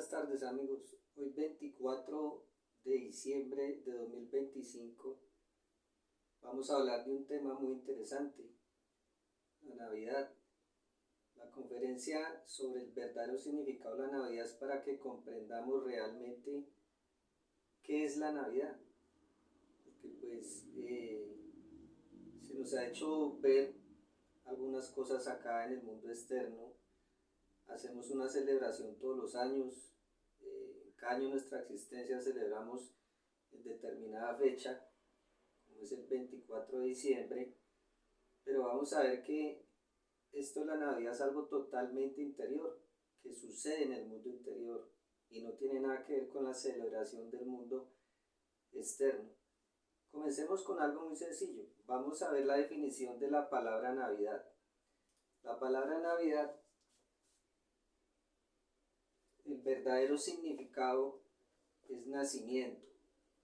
buenas tardes amigos. Hoy 24 de diciembre de 2025 vamos a hablar de un tema muy interesante, la Navidad. La conferencia sobre el verdadero significado de la Navidad es para que comprendamos realmente qué es la Navidad. Porque se nos ha hecho ver algunas cosas acá en el mundo externo. Hacemos una celebración todos los años. Cada año de nuestra existencia celebramos en determinada fecha, como es el 24 de diciembre, pero vamos a ver que esto de la Navidad es algo totalmente interior, que sucede en el mundo interior y no tiene nada que ver con la celebración del mundo externo. Comencemos con algo muy sencillo. Vamos a ver la definición de la palabra Navidad. La palabra Navidad, el verdadero significado es nacimiento,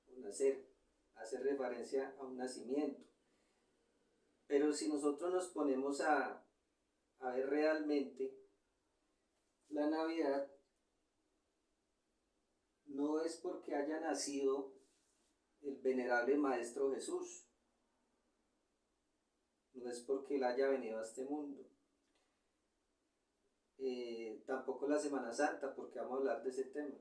o nacer, hace referencia a un nacimiento. Pero si nosotros nos ponemos a ver realmente, la Navidad no es porque haya nacido el venerable Maestro Jesús, no es porque Él haya venido a este mundo, tampoco la Semana Santa, porque vamos a hablar de ese tema,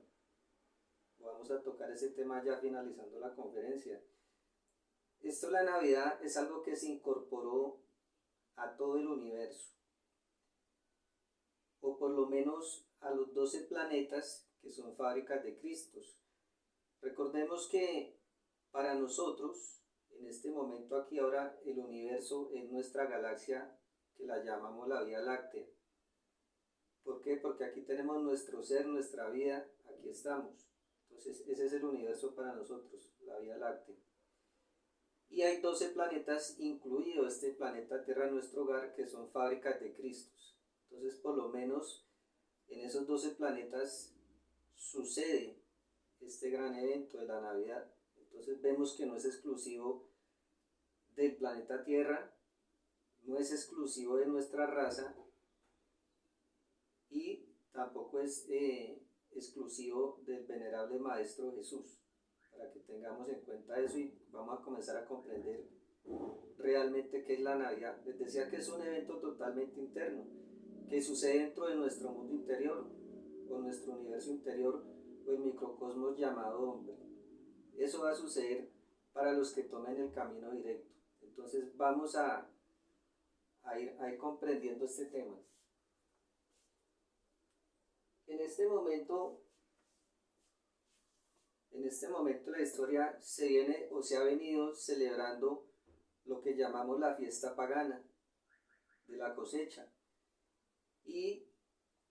vamos a tocar ese tema ya finalizando la conferencia. Esto, la Navidad, es algo que se incorporó a todo el universo, o por lo menos a los 12 planetas que son fábricas de Cristos. Recordemos que para nosotros, en este momento aquí ahora, el universo es nuestra galaxia que la llamamos la Vía Láctea. ¿Por qué? Porque aquí tenemos nuestro ser, nuestra vida, aquí estamos. Entonces ese es el universo para nosotros, la Vía Láctea. Y hay 12 planetas, incluido este planeta Tierra, nuestro hogar, que son fábricas de Cristos. Entonces por lo menos en esos 12 planetas sucede este gran evento de la Navidad. Entonces vemos que no es exclusivo del planeta Tierra, no es exclusivo de nuestra raza y tampoco es exclusivo del venerable Maestro Jesús, para que tengamos en cuenta eso y vamos a comenzar a comprender realmente qué es la Navidad. Les decía que es un evento totalmente interno, que sucede dentro de nuestro mundo interior, o nuestro universo interior, o el microcosmos llamado hombre. Eso va a suceder para los que tomen el camino directo. Entonces vamos a ir comprendiendo este tema. En este momento la historia se viene o se ha venido celebrando lo que llamamos la fiesta pagana de la cosecha y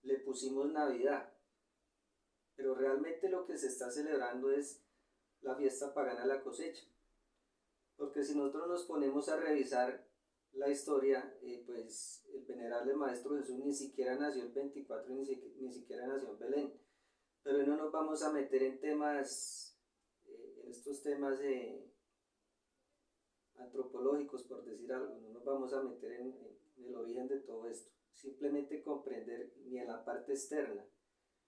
le pusimos Navidad, pero realmente lo que se está celebrando es la fiesta pagana de la cosecha, porque si nosotros nos ponemos a revisar la historia, pues el venerable Maestro Jesús ni siquiera nació el 24, ni siquiera nació en Belén, pero no nos vamos a meter en temas, en estos temas antropológicos, por decir algo, no nos vamos a meter en el origen de todo esto, simplemente comprender ni en la parte externa,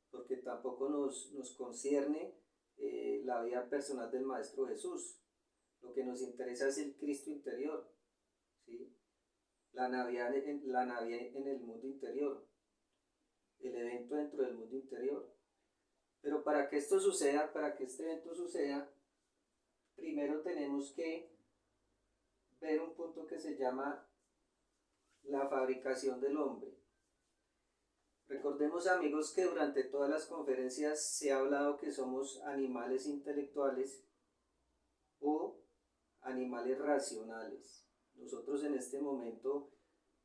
porque tampoco nos concierne la vida personal del Maestro Jesús. Lo que nos interesa es el Cristo interior, ¿sí? La Navidad en el mundo interior, el evento dentro del mundo interior. Pero para que esto suceda, para que este evento suceda, primero tenemos que ver un punto que se llama la fabricación del hombre. Recordemos, amigos, que durante todas las conferencias se ha hablado que somos animales intelectuales o animales racionales. Nosotros en este momento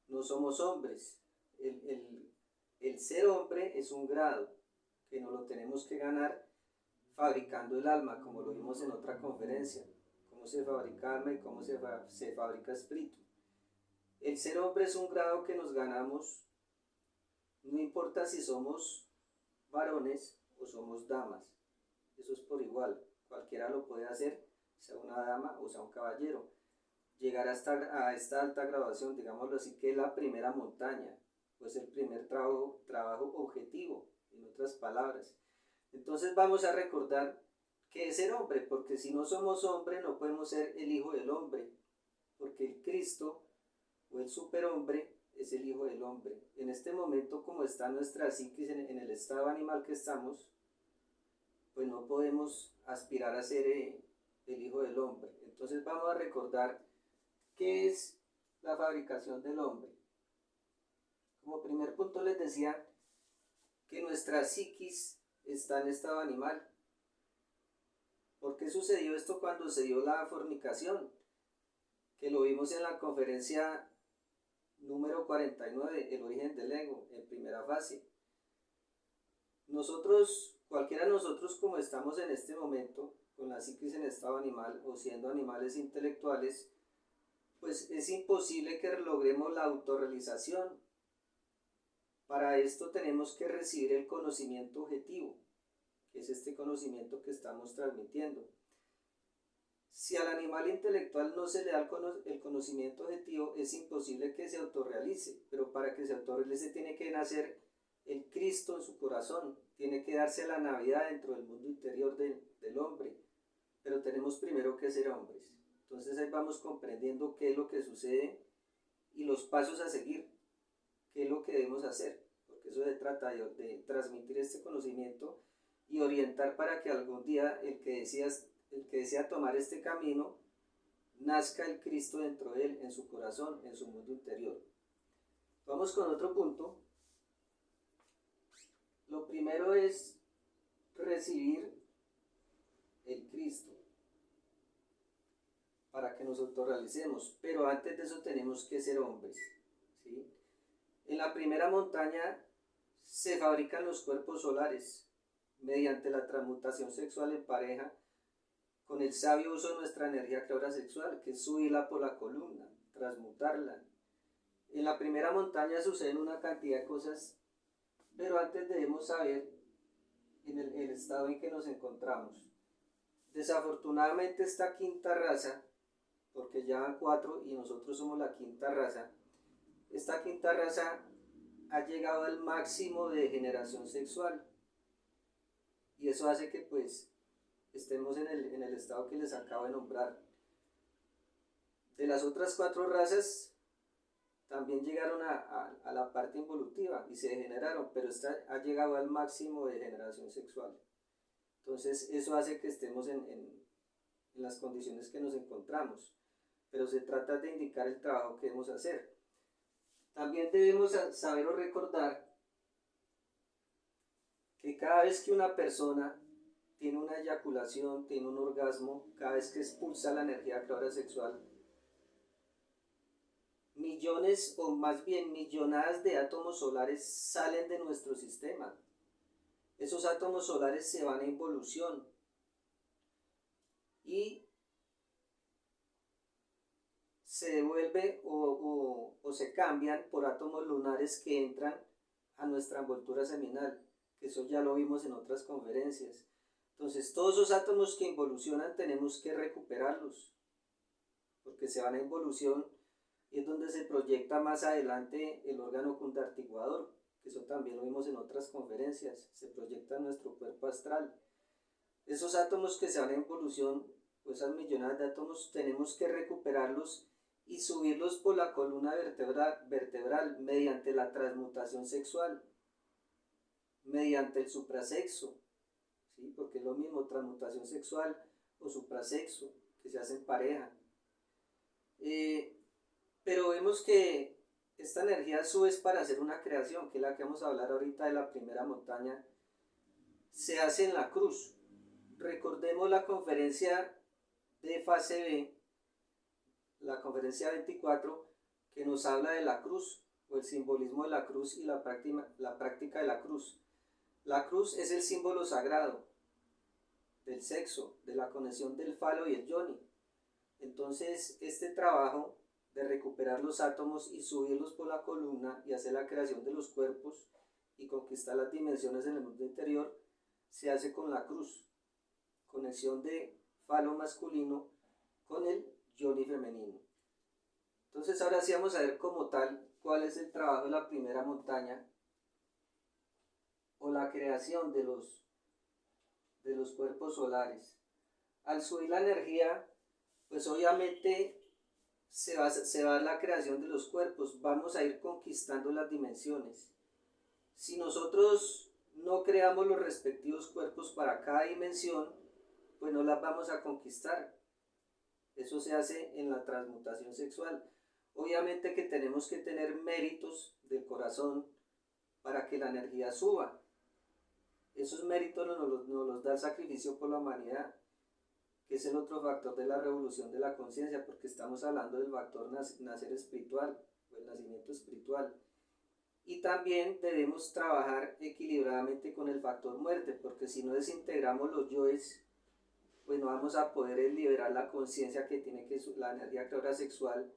no somos hombres. El ser hombre es un grado que nos lo tenemos que ganar fabricando el alma, como lo vimos en otra conferencia, cómo se fabrica alma y cómo se fabrica espíritu. El ser hombre es un grado que nos ganamos, no importa si somos varones o somos damas, eso es por igual, cualquiera lo puede hacer, sea una dama o sea un caballero. Llegar a esta alta graduación, digámoslo así, que es la primera montaña, pues el primer trabajo objetivo, en otras palabras. Entonces vamos a recordar qué es ser hombre, porque si no somos hombre no podemos ser el hijo del hombre, porque el Cristo o el superhombre es el hijo del hombre. En este momento, como está nuestra psiquis en el estado animal que estamos, pues no podemos aspirar a ser el hijo del hombre. Entonces vamos a recordar qué es la fabricación del hombre. Como primer punto les decía que nuestra psiquis está en estado animal. ¿Por qué sucedió esto cuando se dio la fornicación? Que lo vimos en la conferencia número 49, el origen del ego, en primera fase. Nosotros, cualquiera de nosotros como estamos en este momento, con la psiquis en estado animal o siendo animales intelectuales, pues es imposible que logremos la autorrealización. Para esto tenemos que recibir el conocimiento objetivo, que es este conocimiento que estamos transmitiendo. Si al animal intelectual no se le da el conocimiento objetivo, es imposible que se autorrealice, pero para que se autorrealice tiene que nacer el Cristo en su corazón, tiene que darse la Navidad dentro del mundo interior del hombre, pero tenemos primero que ser hombres. Entonces ahí vamos comprendiendo qué es lo que sucede y los pasos a seguir, qué es lo que debemos hacer, porque eso se trata de transmitir este conocimiento y orientar para que algún día el que desea tomar este camino, nazca el Cristo dentro de él, en su corazón, en su mundo interior. Vamos con otro punto. Lo primero es recibir el Cristo para que nos autorrealicemos, pero antes de eso tenemos que ser hombres, ¿sí? En la primera montaña se fabrican los cuerpos solares mediante la transmutación sexual en pareja con el sabio uso de nuestra energía creadora sexual, que es subirla por la columna, transmutarla. En la primera montaña suceden una cantidad de cosas, pero antes debemos saber en el estado en que nos encontramos. Desafortunadamente esta quinta raza, porque ya van 4 y nosotros somos la quinta raza, esta quinta raza ha llegado al máximo de degeneración sexual, y eso hace que pues estemos en el estado que les acabo de nombrar. De las otras 4 razas también llegaron a la parte involutiva y se degeneraron, pero esta ha llegado al máximo de degeneración sexual. Entonces eso hace que estemos en las condiciones que nos encontramos, pero se trata de indicar el trabajo que debemos hacer. También debemos saber o recordar que cada vez que una persona tiene una eyaculación, tiene un orgasmo, cada vez que expulsa la energía creadora sexual, millones o más bien millonadas de átomos solares salen de nuestro sistema. Esos átomos solares se van a involución y se devuelve o se cambian por átomos lunares que entran a nuestra envoltura seminal, que eso ya lo vimos en otras conferencias. Entonces todos esos átomos que involucionan tenemos que recuperarlos, porque se van a involución y es donde se proyecta más adelante el órgano cundartiguador, que eso también lo vimos en otras conferencias, se proyecta en nuestro cuerpo astral. Esos átomos que se van a involución, pues esas millonadas de átomos, tenemos que recuperarlos y subirlos por la columna vertebral mediante la transmutación sexual, mediante el suprasexo, ¿sí? Porque es lo mismo transmutación sexual o suprasexo, que se hace en pareja. Pero vemos que esta energía sube para hacer una creación, que es la que vamos a hablar ahorita de la primera montaña, se hace en la cruz. Recordemos la conferencia de fase B, la conferencia 24, que nos habla de la cruz, o el simbolismo de la cruz y la práctica de la cruz. La cruz es el símbolo sagrado del sexo, de la conexión del falo y el yoni. Entonces, este trabajo de recuperar los átomos y subirlos por la columna y hacer la creación de los cuerpos y conquistar las dimensiones en el mundo interior, se hace con la cruz, conexión de falo masculino con el yoni femenino. Entonces ahora sí vamos a ver como tal cuál es el trabajo de la primera montaña o la creación de los de los cuerpos solares. Al subir la energía, pues obviamente se va a la creación de los cuerpos, vamos a ir conquistando las dimensiones. Si nosotros no creamos los respectivos cuerpos para cada dimensión, pues no las vamos a conquistar. Eso se hace en la transmutación sexual. Obviamente que tenemos que tener méritos del corazón para que la energía suba. Esos méritos nos los da el sacrificio por la humanidad, que es el otro factor de la revolución de la conciencia, porque estamos hablando del factor nacer espiritual, o el nacimiento espiritual. Y también debemos trabajar equilibradamente con el factor muerte, porque si no desintegramos los yoes, pues no vamos a poder liberar la conciencia que tiene que la energía creadora sexual,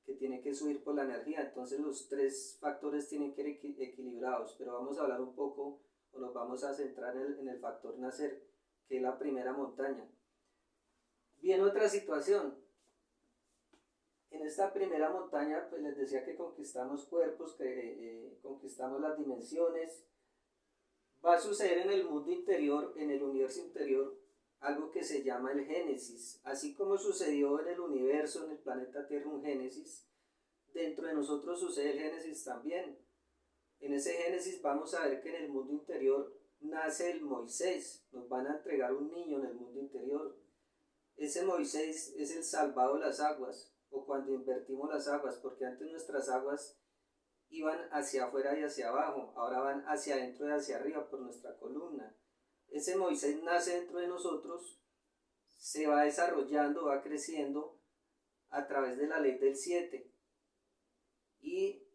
que tiene que subir por la energía. Entonces los tres factores tienen que ir equilibrados, pero vamos a hablar un poco, o nos vamos a centrar en el factor nacer, que es la primera montaña. Viene otra situación. En esta primera montaña, pues les decía que conquistamos cuerpos, que conquistamos las dimensiones. Va a suceder en el mundo interior, en el universo interior, algo que se llama el Génesis. Así como sucedió en el universo, en el planeta Tierra, un Génesis, dentro de nosotros sucede el Génesis también. En ese Génesis vamos a ver que en el mundo interior nace el Moisés. Nos van a entregar un niño en el mundo interior. Ese Moisés es el salvado de las aguas, o cuando invertimos las aguas, porque antes nuestras aguas iban hacia afuera y hacia abajo, ahora van hacia adentro y hacia arriba por nuestra columna. Ese Moisés nace dentro de nosotros, se va desarrollando, va creciendo a través de la ley del 7, y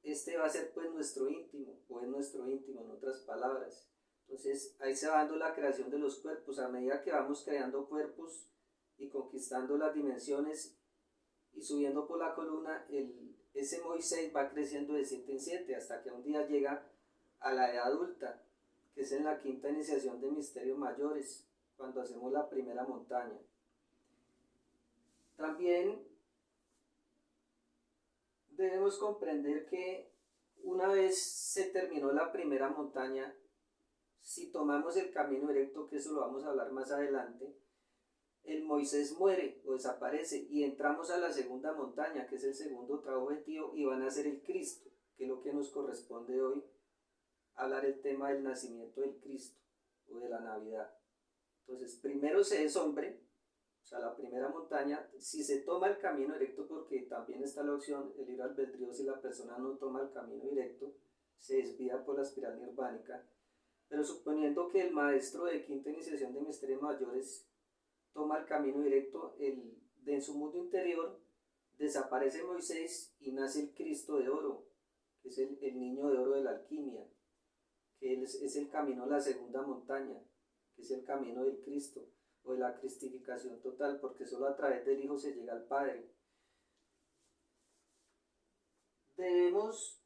este va a ser pues nuestro íntimo, o es nuestro íntimo en otras palabras. Entonces ahí se va dando la creación de los cuerpos. A medida que vamos creando cuerpos y conquistando las dimensiones y subiendo por la columna, ese Moisés va creciendo de 7 en 7 hasta que un día llega a la edad adulta, que es en la quinta iniciación de misterios mayores, cuando hacemos la primera montaña. También debemos comprender que una vez se terminó la primera montaña, si tomamos el camino directo, que eso lo vamos a hablar más adelante, el Moisés muere o desaparece y entramos a la segunda montaña, que es el segundo trabajo objetivo, y van a ser el Cristo, que es lo que nos corresponde hoy, hablar el tema del nacimiento del Cristo o de la Navidad. Entonces, primero se es hombre, o sea, la primera montaña, si se toma el camino directo, porque también está la opción, el libre albedrío, si la persona no toma el camino directo, se desvía por la espiral nirvánica. Pero suponiendo que el maestro de quinta iniciación de misterios mayores toma el camino directo, en su mundo interior desaparece Moisés y nace el Cristo de oro, que es el niño de oro de la alquimia, que es el camino a la segunda montaña, que es el camino del Cristo, o de la cristificación total, porque solo a través del Hijo se llega al Padre. Debemos,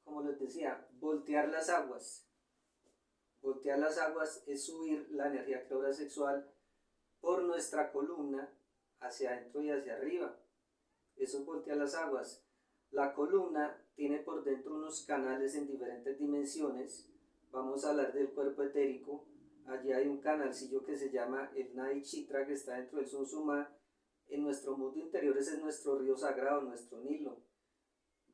como les decía, voltear las aguas. Voltear las aguas es subir la energía creadora sexual por nuestra columna hacia adentro y hacia arriba. Eso es voltear las aguas. La columna tiene por dentro unos canales en diferentes dimensiones. Vamos a hablar del cuerpo etérico. Allí hay un canalcillo que se llama el Nadi Chitra, que está dentro del Sunsuma. En nuestro mundo interior ese es nuestro río sagrado, nuestro Nilo.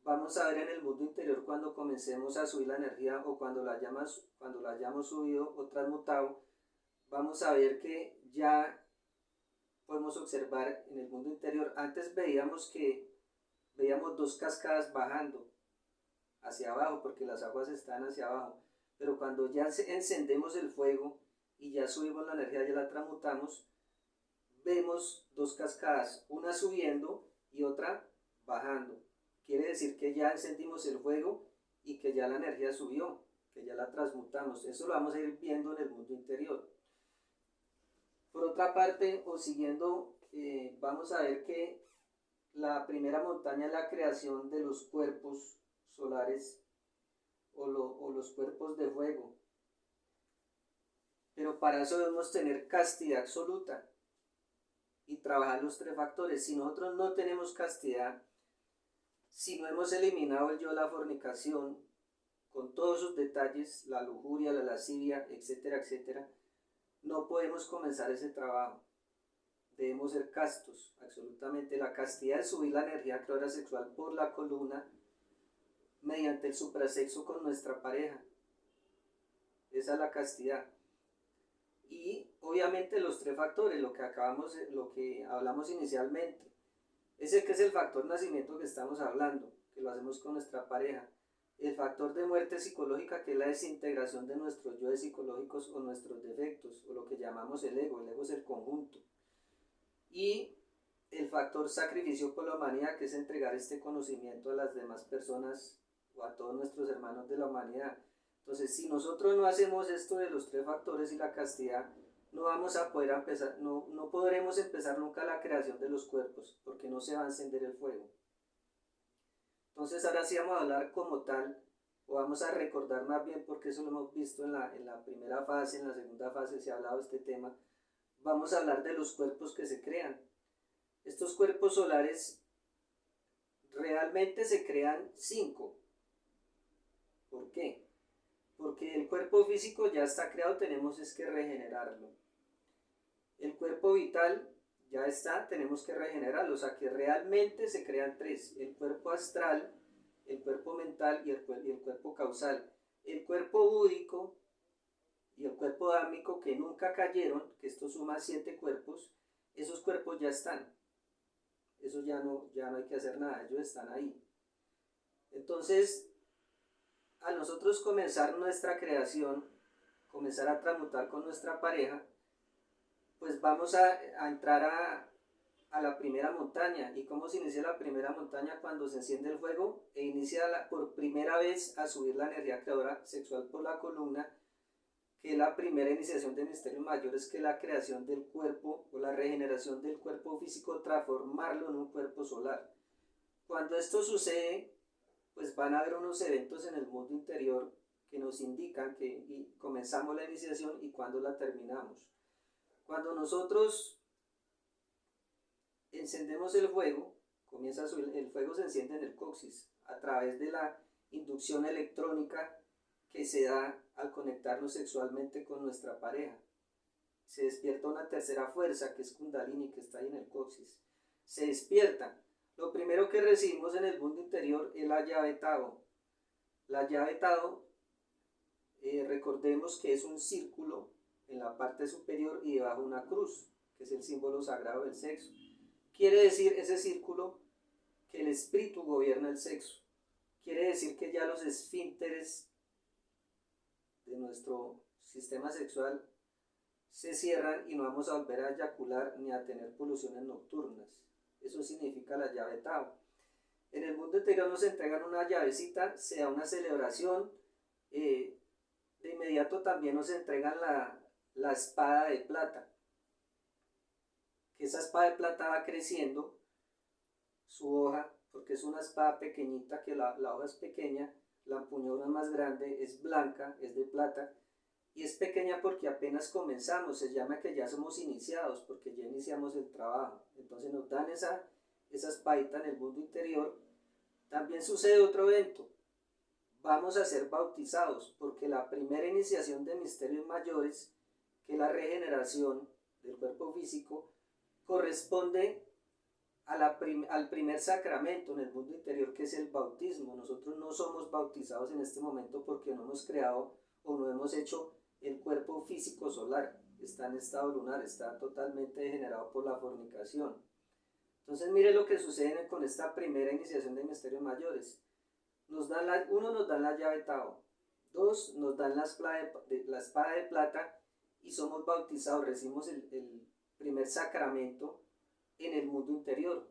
Vamos a ver en el mundo interior, cuando comencemos a subir la energía, o cuando la hayamos subido o transmutado, vamos a ver que ya podemos observar en el mundo interior. Antes veíamos dos cascadas bajando hacia abajo, porque las aguas están hacia abajo, pero cuando ya encendemos el fuego y ya subimos la energía, ya la transmutamos, vemos dos cascadas, una subiendo y otra bajando. Quiere decir que ya encendimos el fuego y que ya la energía subió, que ya la transmutamos. Eso lo vamos a ir viendo en el mundo interior. Por otra parte, o siguiendo, vamos a ver que la primera montaña es la creación de los cuerpos solares o los cuerpos de fuego. Pero para eso debemos tener castidad absoluta y trabajar los tres factores. Si nosotros no tenemos castidad, si no hemos eliminado el yo, la fornicación, con todos sus detalles, la lujuria, la lascivia, etcétera, etcétera, no podemos comenzar ese trabajo. Debemos ser castos, absolutamente. La castidad es subir la energía creadora sexual por la columna mediante el suprasexo con nuestra pareja. Esa es la castidad. Y obviamente los tres factores, lo que hablamos inicialmente. Ese que es el factor nacimiento que estamos hablando, que lo hacemos con nuestra pareja. El factor de muerte psicológica, que es la desintegración de nuestros yoes psicológicos o nuestros defectos, o lo que llamamos el ego es el conjunto. Y el factor sacrificio por la humanidad, que es entregar este conocimiento a las demás personas o a todos nuestros hermanos de la humanidad. Entonces, si nosotros no hacemos esto de los tres factores y la castidad, no vamos a poder empezar, no podremos empezar nunca la creación de los cuerpos, porque no se va a encender el fuego. Entonces, ahora sí vamos a hablar como tal, o vamos a recordar más bien, porque eso lo hemos visto en la primera fase, en la segunda fase se ha hablado de este tema. Vamos a hablar de los cuerpos que se crean. Estos cuerpos solares realmente se crean 5. ¿Por qué? Porque el cuerpo físico ya está creado, tenemos es que regenerarlo. El cuerpo vital ya está, tenemos que regenerarlo. O sea que realmente se crean 3. El cuerpo astral, el cuerpo mental y el cuerpo causal. El cuerpo búdico y el cuerpo dármico, que nunca cayeron, que esto suma 7 cuerpos, esos cuerpos ya están. Eso ya no hay que hacer nada, ellos están ahí. Entonces, al nosotros comenzar nuestra creación, comenzar a transmutar con nuestra pareja, pues vamos a entrar a la primera montaña. ¿Y cómo se inicia la primera montaña? Cuando se enciende el fuego e inicia por primera vez a subir la energía creadora sexual por la columna, que la primera iniciación de misterios mayores, que la creación del cuerpo o la regeneración del cuerpo físico, transformarlo en un cuerpo solar. Cuando esto sucede, pues van a haber unos eventos en el mundo interior que nos indican que comenzamos la iniciación y cuándo la terminamos. Cuando nosotros encendemos el fuego, comienza a subir, el fuego se enciende en el coxis a través de la inducción electrónica que se da al conectarnos sexualmente con nuestra pareja. Se despierta una tercera fuerza, que es Kundalini, que está ahí en el coxis. Se despierta. Lo primero que recibimos en el mundo interior es la llave Tao. La llave Tao, recordemos que es un círculo en la parte superior y debajo una cruz, que es el símbolo sagrado del sexo. Quiere decir ese círculo que el espíritu gobierna el sexo. Quiere decir que ya los esfínteres de nuestro sistema sexual se cierran y no vamos a volver a eyacular ni a tener poluciones nocturnas. Eso significa la llave Tao. En el mundo interior nos entregan una llavecita, se da una celebración, de inmediato también nos entregan la espada de plata, que esa espada de plata va creciendo su hoja, porque es una espada pequeñita, que la hoja es pequeña, la empuñadura es más grande, es blanca, es de plata, y es pequeña porque apenas comenzamos, se llama que ya somos iniciados, porque ya iniciamos el trabajo. Entonces nos dan esa espadita en el mundo interior. También sucede otro evento, vamos a ser bautizados, porque la primera iniciación de misterios mayores, que es la regeneración del cuerpo físico, corresponde al primer sacramento en el mundo interior, que es el bautismo. Nosotros no somos bautizados en este momento porque no hemos creado o no hemos hecho el cuerpo físico solar, está en estado lunar, está totalmente degenerado por la fornicación. Entonces mire lo que sucede con esta primera iniciación de misterios mayores. Nos dan la llave Tao, 2 nos dan la espada de plata y somos bautizados, recibimos el primer sacramento en el mundo interior,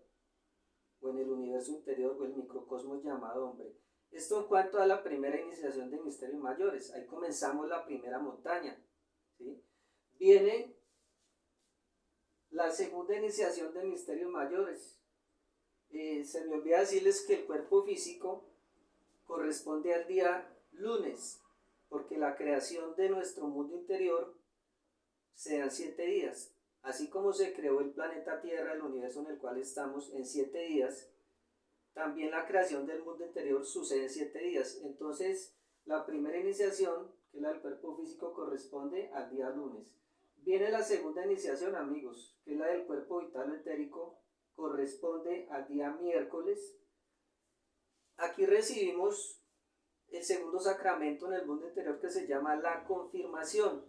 o en el universo interior, o el microcosmos llamado hombre. Esto en cuanto a la primera iniciación de misterios mayores. Ahí comenzamos la primera montaña, ¿sí? Viene la segunda iniciación de misterios mayores. Se me olvida decirles que el cuerpo físico corresponde al día lunes, porque la creación de nuestro mundo interior se da en 7 días. Así como se creó el planeta Tierra, el universo en el cual estamos, en 7 días, también la creación del mundo interior sucede en 7 días. Entonces, La primera iniciación, que es la del cuerpo físico, corresponde al día lunes. Viene la segunda iniciación, amigos, que es la del cuerpo vital o etérico, corresponde al día miércoles. Aquí recibimos el segundo sacramento en el mundo interior, que se llama la confirmación.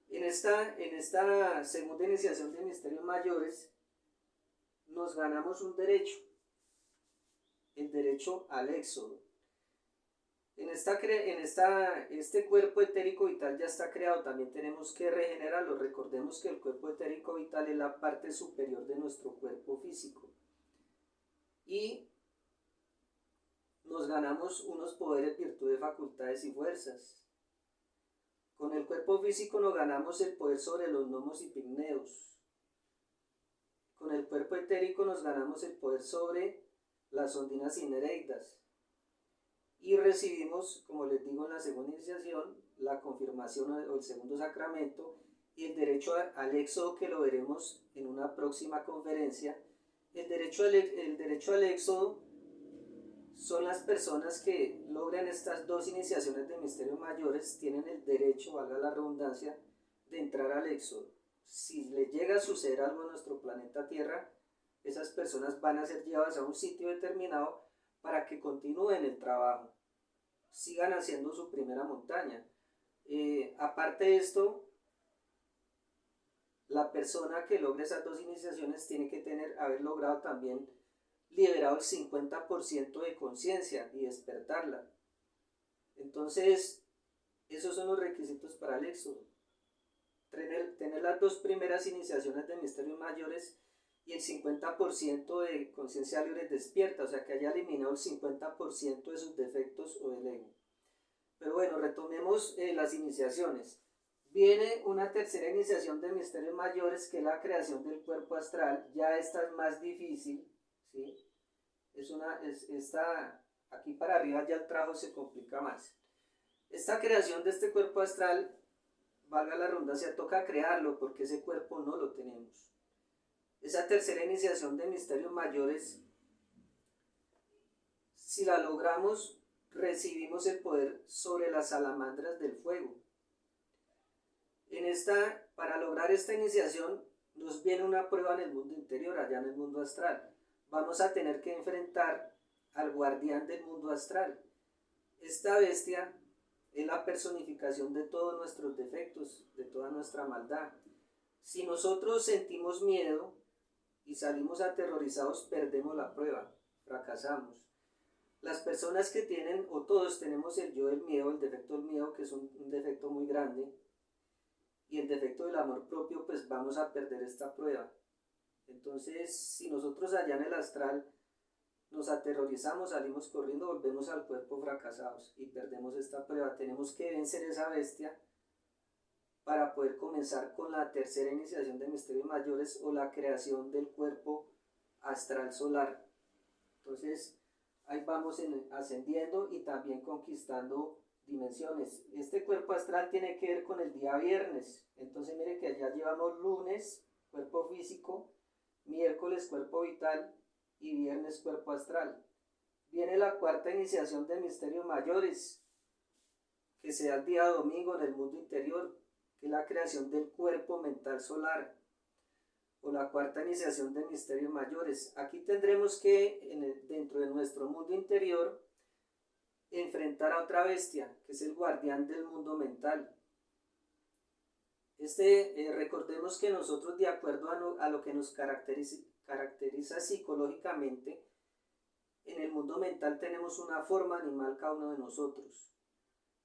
En esta segunda iniciación de misterios mayores nos ganamos un derecho, el derecho al éxodo. Este cuerpo etérico vital ya está creado, también tenemos que regenerarlo. Recordemos que el cuerpo etérico vital es la parte superior de nuestro cuerpo físico. Y nos ganamos unos poderes, virtudes, facultades y fuerzas. Con el cuerpo físico nos ganamos el poder sobre los gnomos y pigmeos. Con el cuerpo etérico nos ganamos el poder sobre las ondinas y nereidas. Y recibimos, como les digo en la segunda iniciación, la confirmación o el segundo sacramento y el derecho al éxodo, que lo veremos en una próxima conferencia. El derecho al éxodo son las personas que logran estas dos iniciaciones de misterios mayores, tienen el derecho, valga la redundancia, de entrar al éxodo. Si les llega a suceder algo en nuestro planeta Tierra, esas personas van a ser llevadas a un sitio determinado para que continúen el trabajo, sigan haciendo su primera montaña. Aparte de esto, la persona que logre esas dos iniciaciones tiene que haber logrado también liberado el 50% de conciencia y despertarla. Entonces, esos son los requisitos para el éxodo. Tener las dos primeras iniciaciones de misterios mayores y el 50% de conciencia libre despierta, o sea que haya eliminado el 50% de sus defectos o del ego. Pero bueno, retomemos las iniciaciones. Viene una tercera iniciación de misterios mayores, que es la creación del cuerpo astral. Ya esta es más difícil, ¿sí? Aquí para arriba ya el trabajo se complica más. Esta creación de este cuerpo astral, valga la redundancia, toca crearlo porque ese cuerpo no lo tenemos. Esa tercera iniciación de misterios mayores, si la logramos, recibimos el poder sobre las salamandras del fuego. Para lograr esta iniciación, nos viene una prueba en el mundo interior, allá en el mundo astral. Vamos a tener que enfrentar al guardián del mundo astral. Esta bestia es la personificación de todos nuestros defectos, de toda nuestra maldad. Si nosotros sentimos miedo y salimos aterrorizados, perdemos la prueba, fracasamos. Las personas que tienen, o todos tenemos el yo del miedo, el defecto del miedo, que es un defecto muy grande, y el defecto del amor propio, pues vamos a perder esta prueba. Entonces, si nosotros allá en el astral nos aterrorizamos, salimos corriendo, volvemos al cuerpo fracasados y perdemos esta prueba. Tenemos que vencer esa bestia para poder comenzar con la tercera iniciación de misterios mayores, o la creación del cuerpo astral solar. Entonces, ahí vamos ascendiendo y también conquistando dimensiones. Este cuerpo astral tiene que ver con el día viernes. Entonces, mire que allá llevamos lunes, cuerpo físico, miércoles, cuerpo vital, y viernes, cuerpo astral. Viene la cuarta iniciación de misterios mayores, que se da el día domingo en el mundo interior, que es la creación del cuerpo mental solar, o la cuarta iniciación de misterios mayores. Aquí tendremos que, dentro de nuestro mundo interior, enfrentar a otra bestia, que es el guardián del mundo mental. Recordemos que nosotros, de acuerdo a lo que nos caracteriza psicológicamente, en el mundo mental tenemos una forma animal cada uno de nosotros.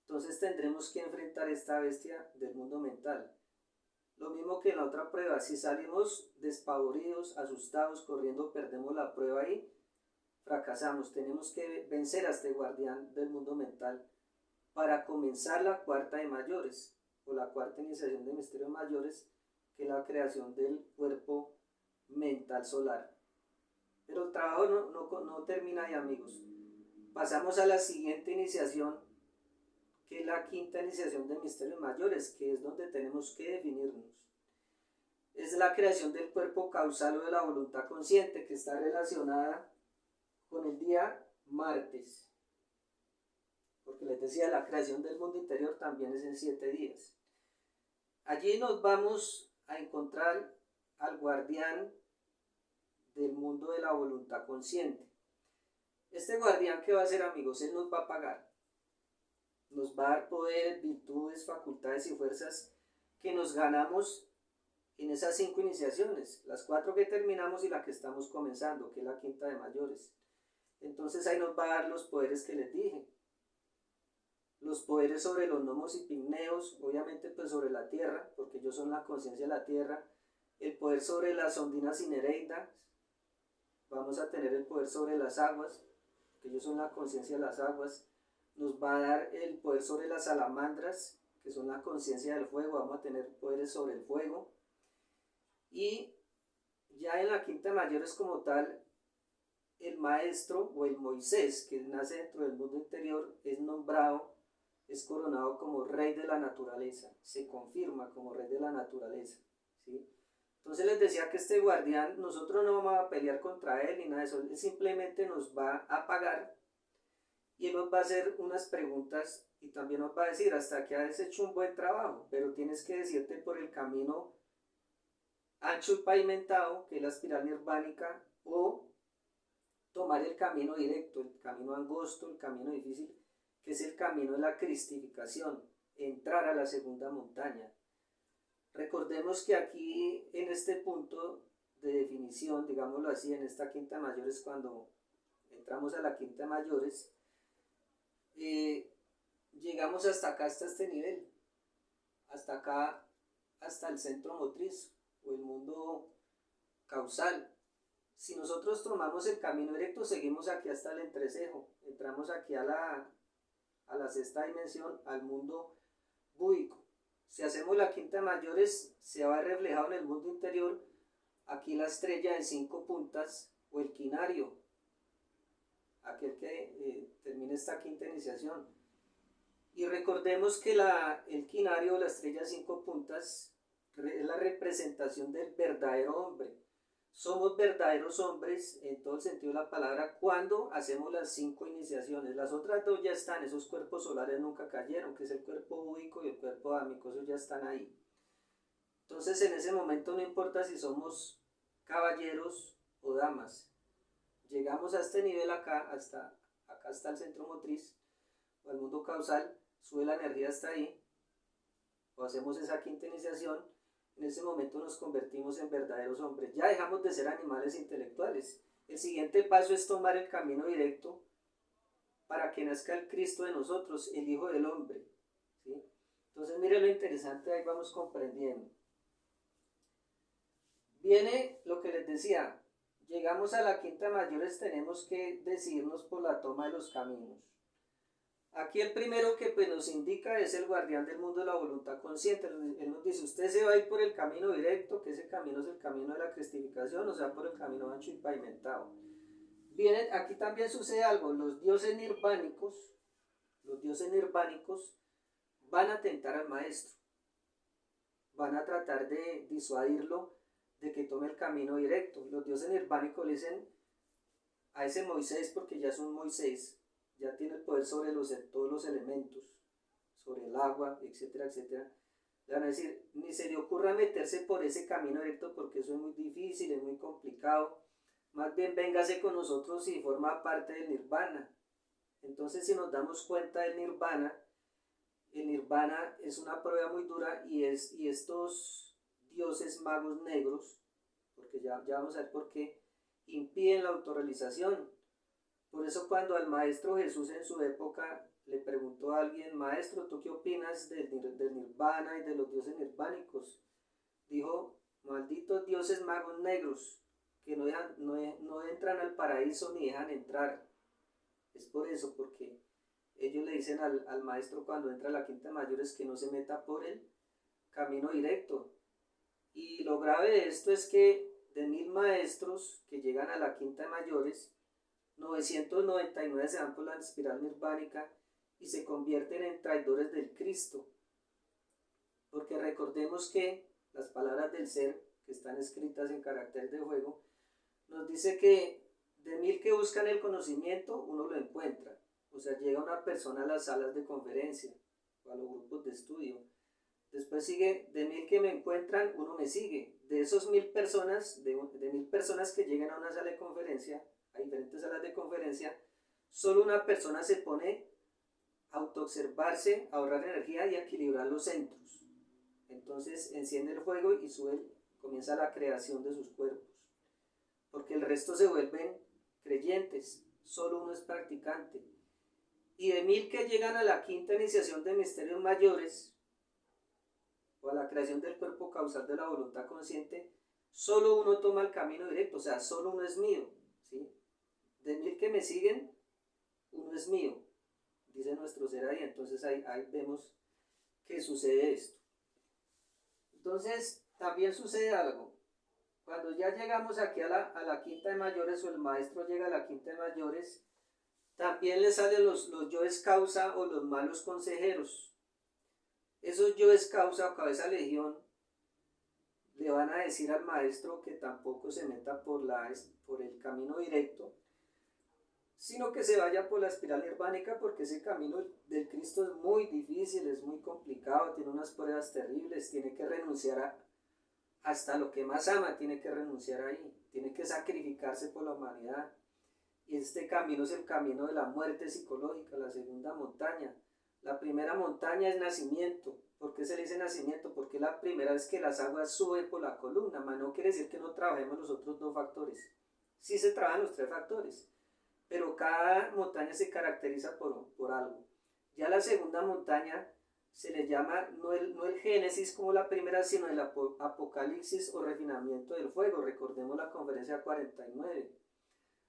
Entonces tendremos que enfrentar esta bestia del mundo mental. Lo mismo que en la otra prueba, si salimos despavoridos, asustados, corriendo, perdemos la prueba ahí, fracasamos. Tenemos que vencer a este guardián del mundo mental para comenzar la cuarta de mayores, o la cuarta iniciación de misterios mayores, que es la creación del cuerpo mental solar. Pero el trabajo no termina ahí, amigos. Pasamos a la siguiente iniciación, que es la quinta iniciación de misterios mayores, que es donde tenemos que definirnos. Es la creación del cuerpo causal o de la voluntad consciente, que está relacionada con el día martes. porque les decía, la creación del mundo interior también es en 7 días. Allí nos vamos a encontrar al guardián del mundo de la voluntad consciente. Este guardián, ¿qué va a hacer, amigos? Él nos va a pagar. Nos va a dar poderes, virtudes, facultades y fuerzas que nos ganamos en esas 5 iniciaciones, las 4 que terminamos y la que estamos comenzando, que es la quinta de mayores. Entonces ahí nos va a dar los poderes que les dije. Los poderes sobre los gnomos y pigmeos, obviamente pues sobre la tierra, porque ellos son la conciencia de la tierra. El poder sobre las ondinas y nereidas. Vamos a tener el poder sobre las aguas, que ellos son la conciencia de las aguas. Nos va a dar el poder sobre las salamandras, que son la conciencia del fuego. Vamos a tener poderes sobre el fuego. Y ya en la quinta mayor es como tal, el maestro o el Moisés, que nace dentro del mundo interior, es nombrado, es coronado como rey de la naturaleza, se confirma como rey de la naturaleza, ¿sí? Entonces les decía que este guardián, nosotros no vamos a pelear contra él ni nada de eso, él simplemente nos va a pagar y él nos va a hacer unas preguntas y también nos va a decir hasta que has hecho un buen trabajo, pero tienes que decirte por el camino ancho y pavimentado, que es la espiral nirvánica, o tomar el camino directo, el camino angosto, el camino difícil, que es el camino de la cristificación, entrar a la segunda montaña. Recordemos que aquí en este punto de definición, digámoslo así, en esta quinta mayores, cuando entramos a la quinta mayores, llegamos hasta acá, hasta este nivel, hasta acá, hasta el centro motriz o el mundo causal. Si nosotros tomamos el camino directo, seguimos aquí hasta el entrecejo, entramos aquí a la sexta dimensión, al mundo búdico. Si hacemos la quinta mayores, se va reflejado en el mundo interior, aquí la estrella de 5 puntas o el quinario, aquel que termina esta quinta iniciación. Y recordemos que el quinario o la estrella de 5 puntas es la representación del verdadero hombre. Somos verdaderos hombres en todo el sentido de la palabra cuando hacemos las 5 iniciaciones. Las otras 2 ya están, esos cuerpos solares nunca cayeron, que es el cuerpo búdico y el cuerpo ámico, esos ya están ahí. Entonces en ese momento no importa si somos caballeros o damas. Llegamos a este nivel acá, acá está el centro motriz o el mundo causal, sube la energía hasta ahí, o hacemos esa quinta iniciación. En ese momento nos convertimos en verdaderos hombres. Ya dejamos de ser animales intelectuales. El siguiente paso es tomar el camino directo para que nazca el Cristo de nosotros, el Hijo del Hombre, ¿sí? Entonces mire lo interesante, ahí vamos comprendiendo. Viene lo que les decía, llegamos a la quinta mayores, tenemos que decidirnos por la toma de los caminos. Aquí el primero que pues nos indica es el guardián del mundo de la voluntad consciente. Él nos dice, usted se va a ir por el camino directo, que ese camino es el camino de la cristificación, o sea, por el camino ancho y pavimentado. Bien, aquí también sucede algo, los dioses nirvánicos van a tentar al maestro, van a tratar de disuadirlo de que tome el camino directo. Los dioses nirvánicos le dicen a ese Moisés, porque ya es un Moisés, ya tiene el poder sobre todos los elementos, sobre el agua, etcétera, etcétera. Le van a decir, ni se le ocurra meterse por ese camino directo porque eso es muy difícil, es muy complicado. Más bien véngase con nosotros y forma parte del nirvana. Entonces si nos damos cuenta del nirvana, el nirvana es una prueba muy dura y estos dioses magos negros, porque ya vamos a ver por qué, impiden la autorrealización. Por eso cuando al maestro Jesús en su época le preguntó a alguien, maestro, ¿tú qué opinas del nirvana y de los dioses nirvánicos? Dijo, malditos dioses magos negros, que no entran al paraíso ni dejan entrar. Es por eso, porque ellos le dicen al maestro cuando entra a la quinta mayores que no se meta por el camino directo. Y lo grave de esto es que de 1000 maestros que llegan a la quinta mayores, 999 se van por la espiral nirvánica y se convierten en traidores del Cristo. Porque recordemos que las palabras del ser, que están escritas en carácter de fuego, nos dice que de 1000 que buscan el conocimiento, uno lo encuentra. O sea, llega una persona a las salas de conferencia o a los grupos de estudio. Después sigue, de 1000 que me encuentran, uno me sigue. De esos 1000 personas, de 1000 personas que llegan a una sala de conferencia, a diferentes salas de conferencia, solo una persona se pone a autoobservarse, a ahorrar energía y a equilibrar los centros. Entonces enciende el fuego y sube, comienza la creación de sus cuerpos. Porque el resto se vuelven creyentes, solo uno es practicante. Y de 1000 que llegan a la quinta iniciación de misterios mayores, o a la creación del cuerpo causal de la voluntad consciente, solo uno toma el camino directo, o sea, solo uno es mío, ¿sí? De 1000 que me siguen, uno es mío, dice nuestro ser ahí. Entonces ahí vemos que sucede esto. Entonces también sucede algo. Cuando ya llegamos aquí a la quinta de mayores, o el maestro llega a la quinta de mayores, también le salen los yoes causa o los malos consejeros. Esos yoes causa o cabeza legión le van a decir al maestro que tampoco se meta por el camino directo, sino que se vaya por la espiral nirvánica, porque ese camino del Cristo es muy difícil, es muy complicado, tiene unas pruebas terribles, tiene que renunciar hasta lo que más ama, tiene que renunciar ahí, tiene que sacrificarse por la humanidad. Y este camino es el camino de la muerte psicológica, la segunda montaña. La primera montaña es nacimiento. ¿Por qué se le dice nacimiento? Porque es la primera vez que las aguas suben por la columna, mas no quiere decir que no trabajemos los otros 2 factores. Sí se trabajan los 3 factores, pero cada montaña se caracteriza por algo. Ya la segunda montaña se le llama no el Génesis como la primera, sino el Apocalipsis o refinamiento del fuego. Recordemos la conferencia 49.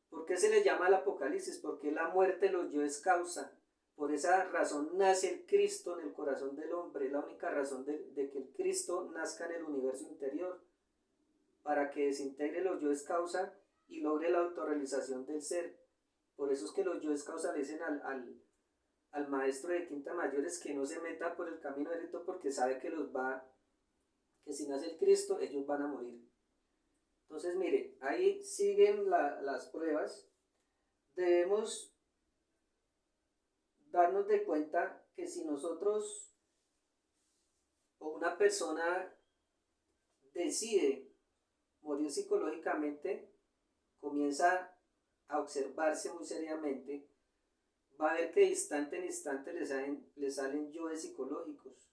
¿Por qué se le llama el Apocalipsis? Porque la muerte los yoes causa. Por esa razón nace el Cristo en el corazón del hombre. Es la única razón de que el Cristo nazca en el universo interior, para que desintegre los yoes causa y logre la autorrealización del ser. Por eso es que los yoes causa le dicen al maestro de quinta mayores que no se meta por el camino directo, porque sabe que si nace el Cristo ellos van a morir. Entonces mire, ahí siguen las pruebas. Debemos darnos de cuenta que si nosotros o una persona decide morir psicológicamente, comienza a observarse muy seriamente, va a ver que de instante en instante le salen yoes psicológicos.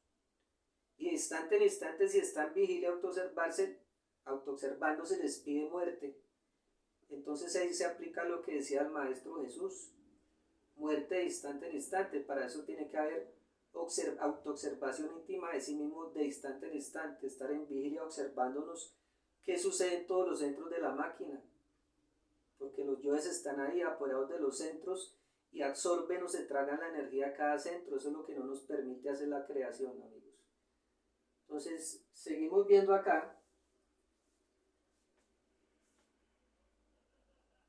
Y de instante en instante, si está en vigilia autoobservándose, les pide muerte. Entonces ahí se aplica lo que decía el Maestro Jesús: muerte de instante en instante. Para eso tiene que haber autoobservación íntima de sí mismo de instante en instante, estar en vigilia observándonos qué sucede en todos los centros de la máquina, porque los yoes están ahí apoderados de los centros y absorben o se tragan la energía a cada centro. Eso es lo que no nos permite hacer la creación, amigos. Entonces seguimos viendo acá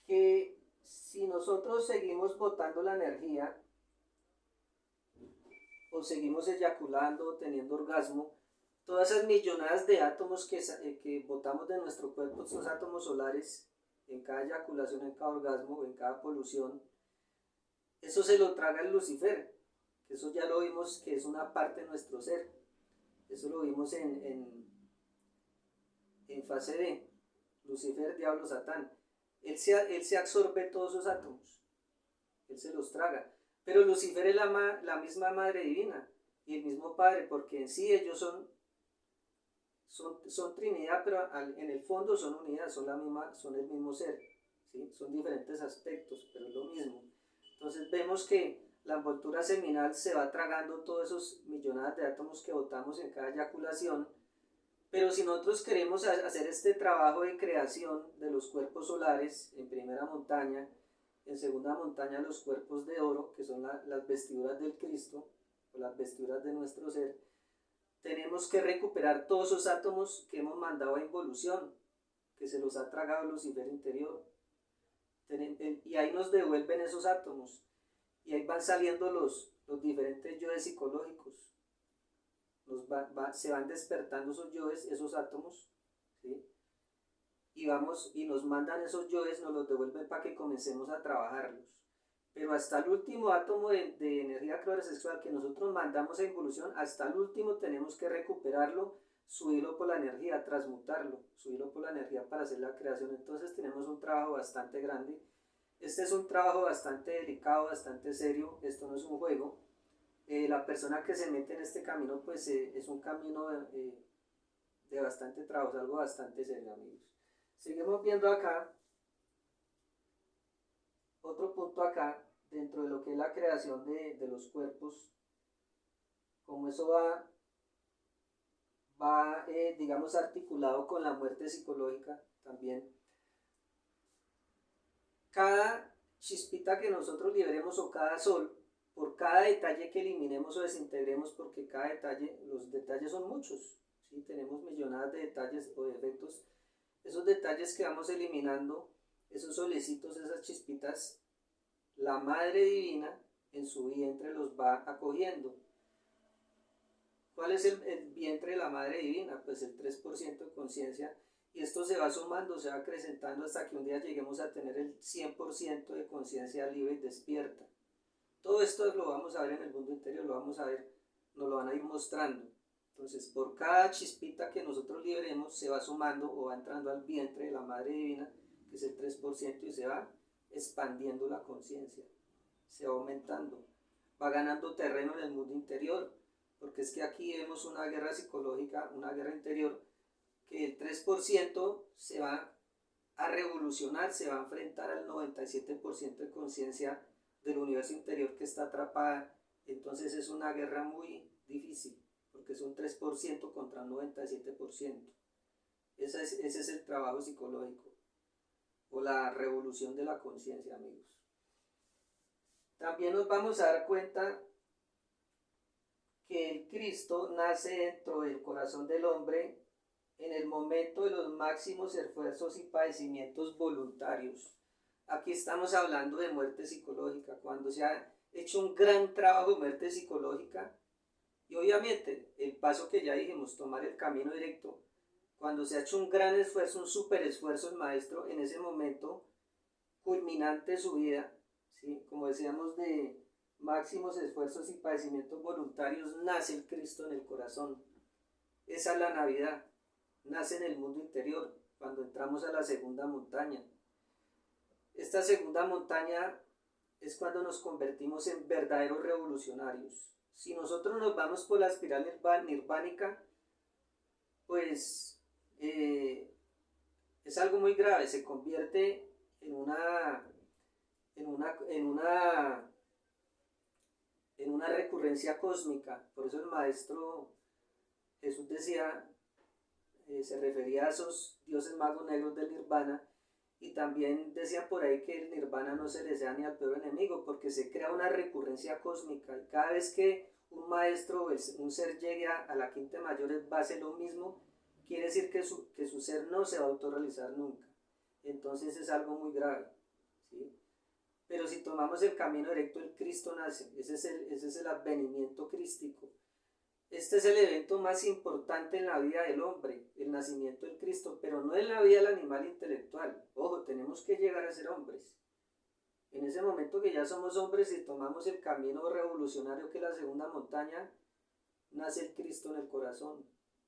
que si nosotros seguimos botando la energía o seguimos eyaculando o teniendo orgasmo, todas esas millonadas de átomos que botamos de nuestro cuerpo, esos átomos solares, en cada eyaculación, en cada orgasmo, en cada polución, eso se lo traga el Lucifer, que eso ya lo vimos que es una parte de nuestro ser. Eso lo vimos en fase D, Lucifer, Diablo, Satán. Él se absorbe todos esos átomos, él se los traga. Pero Lucifer es la misma Madre Divina y el mismo Padre, porque en sí ellos son Trinidad, pero en el fondo son unidad, son el mismo ser, ¿sí? Son diferentes aspectos, pero es lo mismo. Entonces vemos que la envoltura seminal se va tragando todos esos millonadas de átomos que botamos en cada eyaculación. Pero si nosotros queremos hacer este trabajo de creación de los cuerpos solares, en primera montaña, en segunda montaña los cuerpos de oro, que son las vestiduras del Cristo, o las vestiduras de nuestro ser, tenemos que recuperar todos esos átomos que hemos mandado a involución, que se los ha tragado Lucifer interior. Y ahí nos devuelven esos átomos, y ahí van saliendo los diferentes yoes psicológicos. Se van despertando esos yoes, esos átomos, ¿sí? Y nos mandan esos yoes, nos los devuelven para que comencemos a trabajarlos. pero hasta el último átomo de energía creadora sexual que nosotros mandamos a involución, hasta el último tenemos que recuperarlo, subirlo por la energía, transmutarlo, subirlo por la energía para hacer la creación. Entonces tenemos un trabajo bastante grande. Este es un trabajo bastante delicado, bastante serio, esto no es un juego. La persona que se mete en este camino pues es un camino de bastante trabajo, es algo bastante serio, amigos. Seguimos viendo acá, otro punto acá, dentro de lo que es la creación de los cuerpos, como eso va digamos, articulado con la muerte psicológica también. Cada chispita que nosotros liberemos o cada sol, por cada detalle que eliminemos o desintegremos, porque cada detalle, los detalles son muchos, ¿sí? Tenemos millonadas de detalles o de efectos, esos detalles que vamos eliminando, esos solecitos, esas chispitas, la Madre Divina en su vientre los va acogiendo. ¿Cuál es el vientre de la Madre Divina? Pues el 3% de conciencia, y esto se va sumando, se va acrecentando hasta que un día lleguemos a tener el 100% de conciencia libre y despierta. Todo esto lo vamos a ver en el mundo interior, lo vamos a ver, nos lo van a ir mostrando. Entonces, por cada chispita que nosotros liberemos, se va sumando o va entrando al vientre de la Madre Divina, que es el 3%, y se va expandiendo la conciencia, se va aumentando, va ganando terreno en el mundo interior, porque es que aquí vemos una guerra psicológica, una guerra interior, que el 3% se va a revolucionar, se va a enfrentar al 97% de conciencia del universo interior que está atrapada. Entonces es una guerra muy difícil, porque es un 3% contra un 97%. Ese es el trabajo psicológico, o la revolución de la conciencia, amigos. También nos vamos a dar cuenta que el Cristo nace dentro del corazón del hombre en el momento de los máximos esfuerzos y padecimientos voluntarios. Aquí estamos hablando de muerte psicológica, cuando se ha hecho un gran trabajo de muerte psicológica, y obviamente el paso que ya dijimos, tomar el camino directo, cuando se ha hecho un gran esfuerzo, un super esfuerzo el maestro, en ese momento culminante de su vida, ¿sí? Como decíamos, de máximos esfuerzos y padecimientos voluntarios, nace el Cristo en el corazón. Esa es la Navidad, nace en el mundo interior, cuando entramos a la segunda montaña. Esta segunda montaña es cuando nos convertimos en verdaderos revolucionarios. Si nosotros nos vamos por la espiral nirvánica, pues es algo muy grave, se convierte en una recurrencia cósmica. Por eso el maestro Jesús decía, se refería a esos dioses magos negros del nirvana, y también decía por ahí que el nirvana no se le desea ni al peor enemigo, porque se crea una recurrencia cósmica, y cada vez que un maestro o un ser llegue a la quinta mayor va a hacer lo mismo, quiere decir que su ser no se va a autorrealizar nunca. Entonces es algo muy grave, ¿sí? Pero si tomamos el camino directo, el Cristo nace, ese es el advenimiento crístico. Este es el evento más importante en la vida del hombre, el nacimiento del Cristo, pero no en la vida del animal intelectual. Ojo, tenemos que llegar a ser hombres. En ese momento que ya somos hombres y tomamos el camino revolucionario que es la segunda montaña, nace el Cristo en el corazón,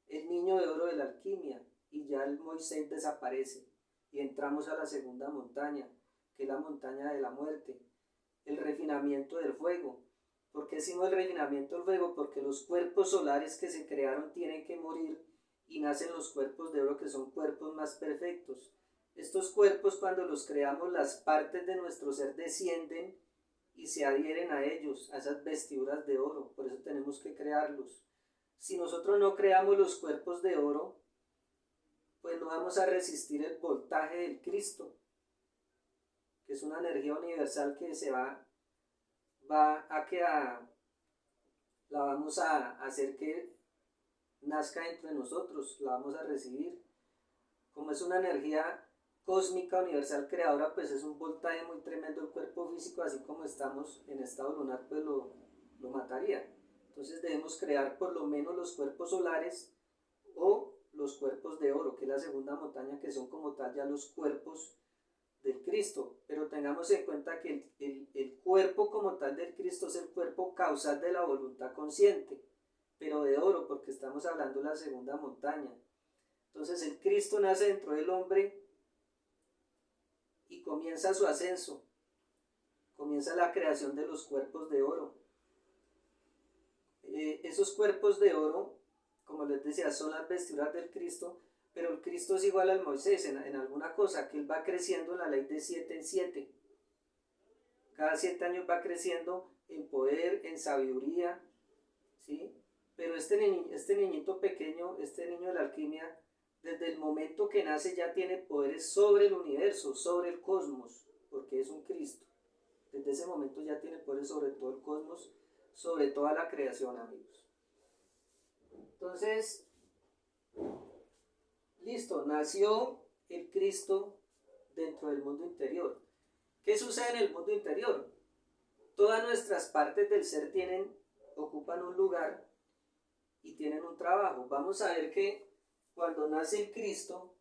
el niño de oro de la alquimia, y ya el Moisés desaparece y entramos a la segunda montaña, que es la montaña de la muerte, el refinamiento del fuego. ¿Por qué decimos el refinamiento del fuego? Porque los cuerpos solares que se crearon tienen que morir y nacen los cuerpos de oro, que son cuerpos más perfectos. Estos cuerpos, cuando los creamos, las partes de nuestro ser descienden y se adhieren a ellos, a esas vestiduras de oro. Por eso tenemos que crearlos. Si nosotros no creamos los cuerpos de oro, pues no vamos a resistir el voltaje del Cristo, que es una energía universal que la vamos a hacer que nazca entre nosotros, la vamos a recibir. Como es una energía cósmica universal creadora, pues es un voltaje muy tremendo el cuerpo físico, así como estamos en estado lunar, pues lo mataría. Entonces debemos crear por lo menos los cuerpos solares o los cuerpos de oro, que es la segunda montaña, que son como tal ya los cuerpos del Cristo. Pero pero tengamos en cuenta que el cuerpo como tal del Cristo es el cuerpo causal de la voluntad consciente, pero de oro, porque estamos hablando de la segunda montaña. Entonces el Cristo nace dentro del hombre y comienza su ascenso, comienza la creación de los cuerpos de oro. Esos cuerpos de oro, como les decía, son las vestiduras del Cristo, pero el Cristo es igual al Moisés en alguna cosa, que él va creciendo en la ley de 7 en 7. Cada 7 años va creciendo en poder, en sabiduría, ¿sí? Pero este niñito pequeño, este niño de la alquimia, desde el momento que nace ya tiene poderes sobre el universo, sobre el cosmos, porque es un Cristo. Desde ese momento ya tiene poderes sobre todo el cosmos, sobre toda la creación, amigos. Entonces, listo, nació el Cristo dentro del mundo interior. ¿Qué sucede en el mundo interior? Todas nuestras partes del ser ocupan un lugar y tienen un trabajo. Vamos a ver que cuando nace el Cristo,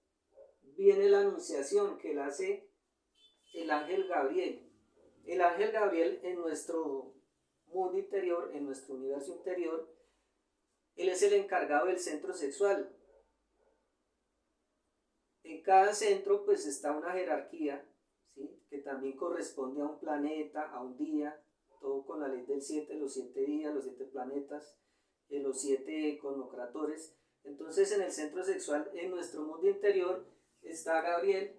viene la anunciación que la hace el ángel Gabriel. El ángel Gabriel en nuestro mundo interior, en nuestro universo interior, él es el encargado del centro sexual. En cada centro pues está una jerarquía, ¿sí? Que también corresponde a un planeta, a un día, todo con la ley del 7, los 7 días, los 7 planetas, los 7 cosmocratores. Entonces en el centro sexual, en nuestro mundo interior, está Gabriel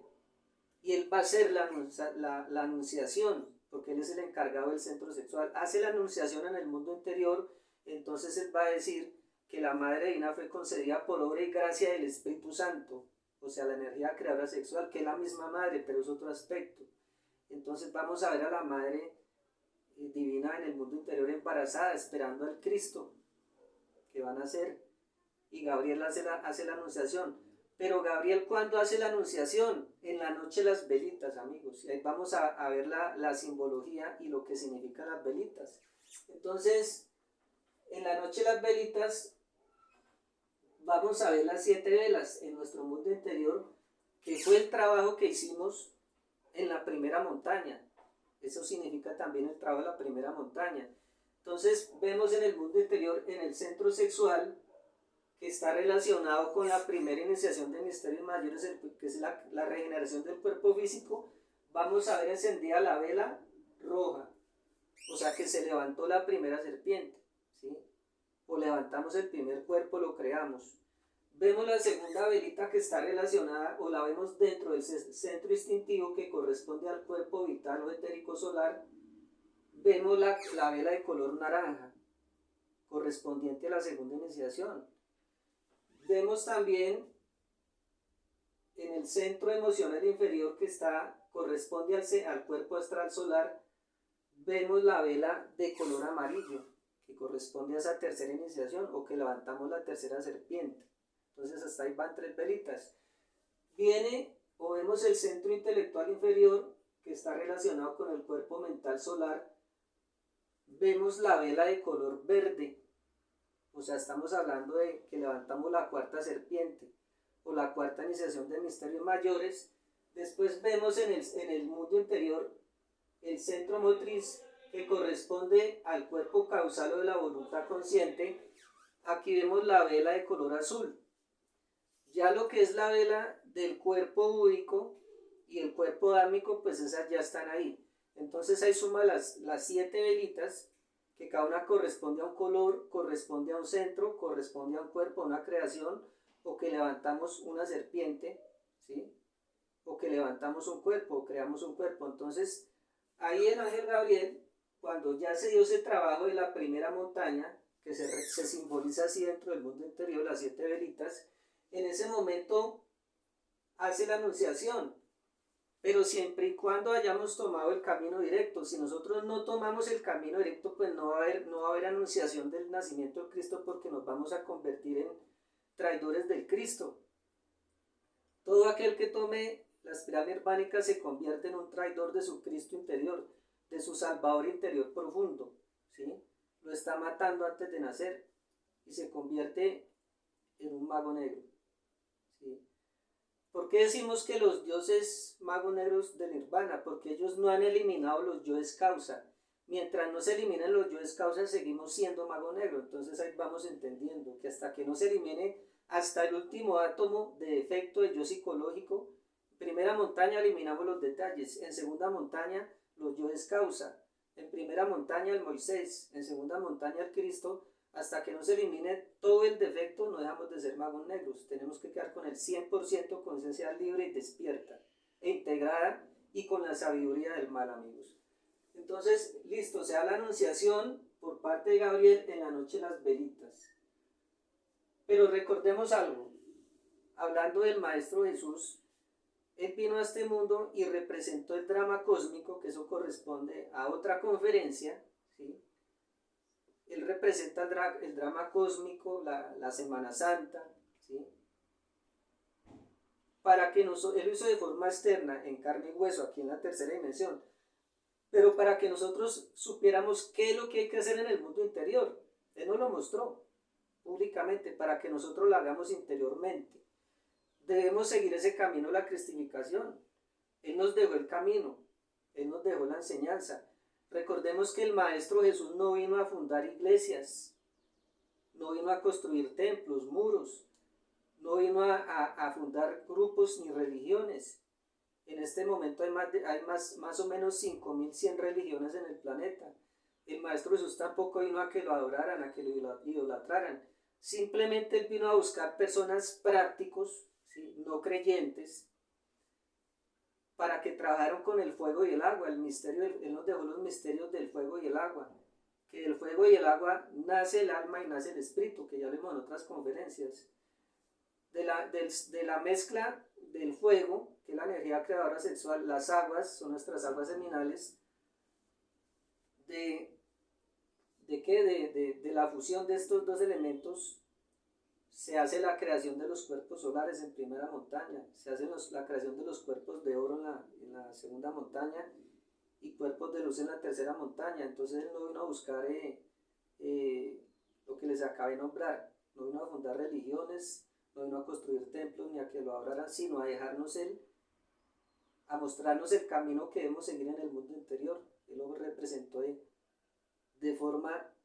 y él va a hacer la anunciación, porque él es el encargado del centro sexual. Hace la anunciación en el mundo interior, entonces él va a decir que la Madre Divina fue concedida por obra y gracia del Espíritu Santo, o sea, la energía creadora sexual, que es la misma Madre, pero es otro aspecto. Entonces vamos a ver a la Madre Divina en el mundo interior embarazada, esperando al Cristo que van a nacer, y Gabriel hace la anunciación. Pero Gabriel, ¿cuándo hace la anunciación? En la noche las velitas, amigos. Y ahí vamos a ver la simbología y lo que significan las velitas. Entonces, en la noche las velitas, vamos a ver las 7 velas en nuestro mundo interior, que fue el trabajo que hicimos en la primera montaña. Eso significa también el trabajo de la primera montaña. Entonces, vemos en el mundo interior, en el centro sexual, que está relacionado con la primera iniciación de misterios mayores, que es la regeneración del cuerpo físico. Vamos a ver encendida la vela roja, o sea que se levantó la primera serpiente, ¿sí? O levantamos el primer cuerpo, lo creamos. Vemos la segunda velita que está relacionada, o la vemos dentro del centro instintivo que corresponde al cuerpo vital o etérico solar. Vemos la vela de color naranja, correspondiente a la segunda iniciación. Vemos también en el centro emocional inferior que corresponde al cuerpo astral solar, vemos la vela de color amarillo, que corresponde a esa tercera iniciación, o que levantamos la tercera serpiente. Entonces hasta ahí van 3 velitas. Vemos el centro intelectual inferior, que está relacionado con el cuerpo mental solar. Vemos la vela de color verde, o sea, estamos hablando de que levantamos la cuarta serpiente, o la cuarta iniciación de misterios mayores. Después vemos en el mundo interior el centro motriz, que corresponde al cuerpo causal o de la voluntad consciente. Aquí vemos la vela de color azul. Ya lo que es la vela del cuerpo búdico y el cuerpo dármico, pues esas ya están ahí. Entonces ahí suma las 7 velitas, que cada una corresponde a un color, corresponde a un centro, corresponde a un cuerpo, a una creación, o que levantamos una serpiente, ¿sí? O que levantamos un cuerpo, o creamos un cuerpo. Entonces, ahí el ángel Gabriel, cuando ya se dio ese trabajo de la primera montaña, que se simboliza así dentro del mundo interior, las 7 velitas, en ese momento hace la anunciación, pero siempre y cuando hayamos tomado el camino directo. Si nosotros no tomamos el camino directo, pues no va a haber anunciación del nacimiento de Cristo, porque nos vamos a convertir en traidores del Cristo. Todo aquel que tome la espiral nirvánica se convierte en un traidor de su Cristo interior, de su Salvador interior profundo, ¿sí? Lo está matando antes de nacer y se convierte en un mago negro, ¿sí? ¿Por qué decimos que los dioses magos negros del Nirvana? Porque ellos no han eliminado los yoes causa. Mientras no se eliminen los yoes causa, seguimos siendo mago negro. Entonces ahí vamos entendiendo que hasta que no se elimine hasta el último átomo de efecto de yo psicológico, en primera montaña eliminamos los detalles, en segunda montaña los yoes causa, en primera montaña el Moisés, en segunda montaña el Cristo. Hasta que no se elimine todo el defecto, no dejamos de ser magos negros. Tenemos que quedar con el 100% conciencia libre y despierta, e integrada y con la sabiduría del mal, amigos. Entonces, listo, se da la anunciación por parte de Gabriel en la noche de las velitas. Pero recordemos algo, hablando del Maestro Jesús, él vino a este mundo y representó el drama cósmico, que eso corresponde a otra conferencia, ¿sí? Él representa el drama cósmico, la Semana Santa, ¿sí? Para que él lo hizo de forma externa, en carne y hueso, aquí en la tercera dimensión, pero para que nosotros supiéramos qué es lo que hay que hacer en el mundo interior. Él nos lo mostró públicamente para que nosotros lo hagamos interiormente. Debemos seguir ese camino de la cristificación. Él nos dejó el camino, Él nos dejó la enseñanza. Recordemos que el Maestro Jesús no vino a fundar iglesias, no vino a construir templos, muros, no vino a fundar grupos ni religiones. En este momento hay más o menos 5100 religiones en el planeta. El Maestro Jesús tampoco vino a que lo adoraran, a que lo idolatraran. Simplemente Él vino a buscar personas prácticos, ¿sí? No creyentes, para que trabajaran con el fuego y el agua. Él nos dejó los misterios del fuego y el agua. Que del fuego y el agua nace el alma y nace el espíritu, que ya lo vimos en otras conferencias. De la mezcla del fuego, que es la energía creadora sexual, las aguas son nuestras aguas seminales, de la fusión de estos dos elementos se hace la creación de los cuerpos solares en primera montaña, se hace la creación de los cuerpos de oro en la segunda montaña y cuerpos de luz en la tercera montaña. Entonces Él no vino a buscar lo que les acabé de nombrar, no vino a fundar religiones, no vino a construir templos ni a que lo adoraran, sino a dejarnos Él, a mostrarnos el camino que debemos seguir en el mundo interior. Él lo representó de forma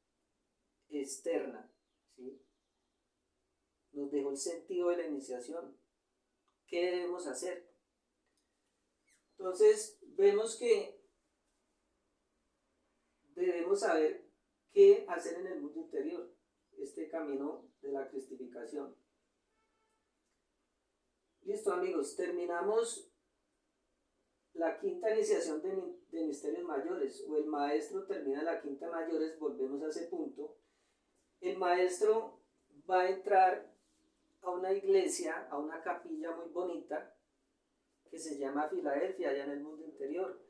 externa, ¿sí? Nos dejó el sentido de la iniciación. ¿Qué debemos hacer? Entonces vemos que debemos saber qué hacer en el mundo interior, este camino de la cristificación. Listo, amigos, terminamos la quinta iniciación de misterios mayores, o el maestro termina la quinta mayores. Volvemos a ese punto. El maestro va a entrar a una iglesia, a una capilla muy bonita que se llama Filadelfia, allá en el mundo interior.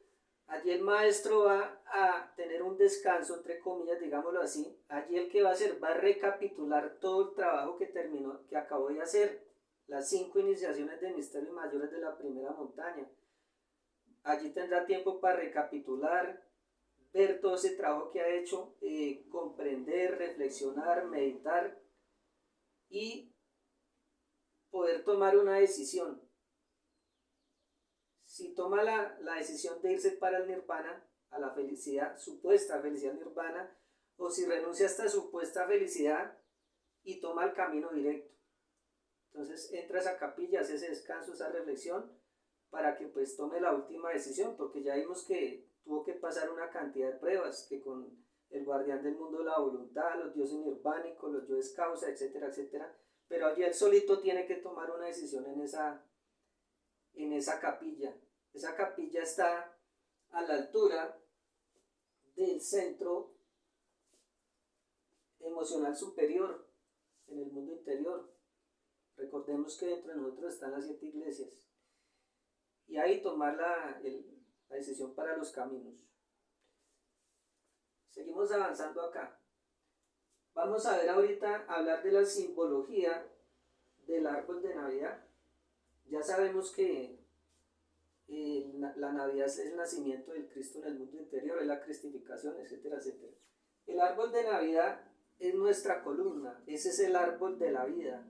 Allí el maestro va a tener un descanso, entre comillas, digámoslo así. Allí el que va a hacer, va a recapitular todo el trabajo que acabó de hacer, las 5 iniciaciones de misterios mayores de la primera montaña. Allí tendrá tiempo para recapitular, ver todo ese trabajo que ha hecho, comprender, reflexionar, meditar y poder tomar una decisión. Si toma la decisión de irse para el nirvana, a la felicidad, supuesta felicidad nirvana, o si renuncia a esta supuesta felicidad y toma el camino directo. Entonces entra a esa capilla, hace ese descanso, esa reflexión, para que pues tome la última decisión, porque ya vimos que tuvo que pasar una cantidad de pruebas, que con el guardián del mundo de la voluntad, los dioses nirvánicos, los yoes causa, etcétera, etcétera, pero allí él solito tiene que tomar una decisión en esa capilla. Esa capilla está a la altura del centro emocional superior en el mundo interior. Recordemos que dentro de nosotros están las 7 iglesias y ahí tomar la decisión para los caminos. Seguimos avanzando acá. Vamos a ver ahorita, hablar de la simbología del árbol de Navidad. Ya sabemos que la Navidad es el nacimiento del Cristo en el mundo interior, es la cristificación, etcétera, etcétera. El árbol de Navidad es nuestra columna, ese es el árbol de la vida.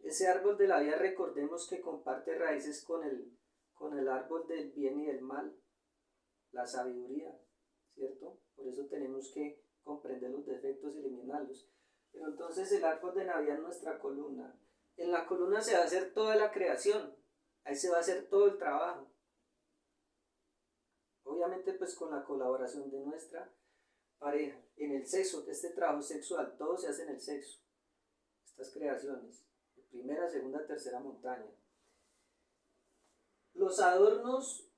Ese árbol de la vida, recordemos que comparte raíces con el árbol del bien y del mal, la sabiduría, ¿cierto? Por eso tenemos que comprender los defectos y eliminarlos. Pero entonces el árbol de Navidad es nuestra columna. En la columna se va a hacer toda la creación, ahí se va a hacer todo el trabajo. Obviamente pues con la colaboración de nuestra pareja. En el sexo, este trabajo sexual, todo se hace en el sexo. Estas creaciones, primera, segunda, tercera montaña. Los adornos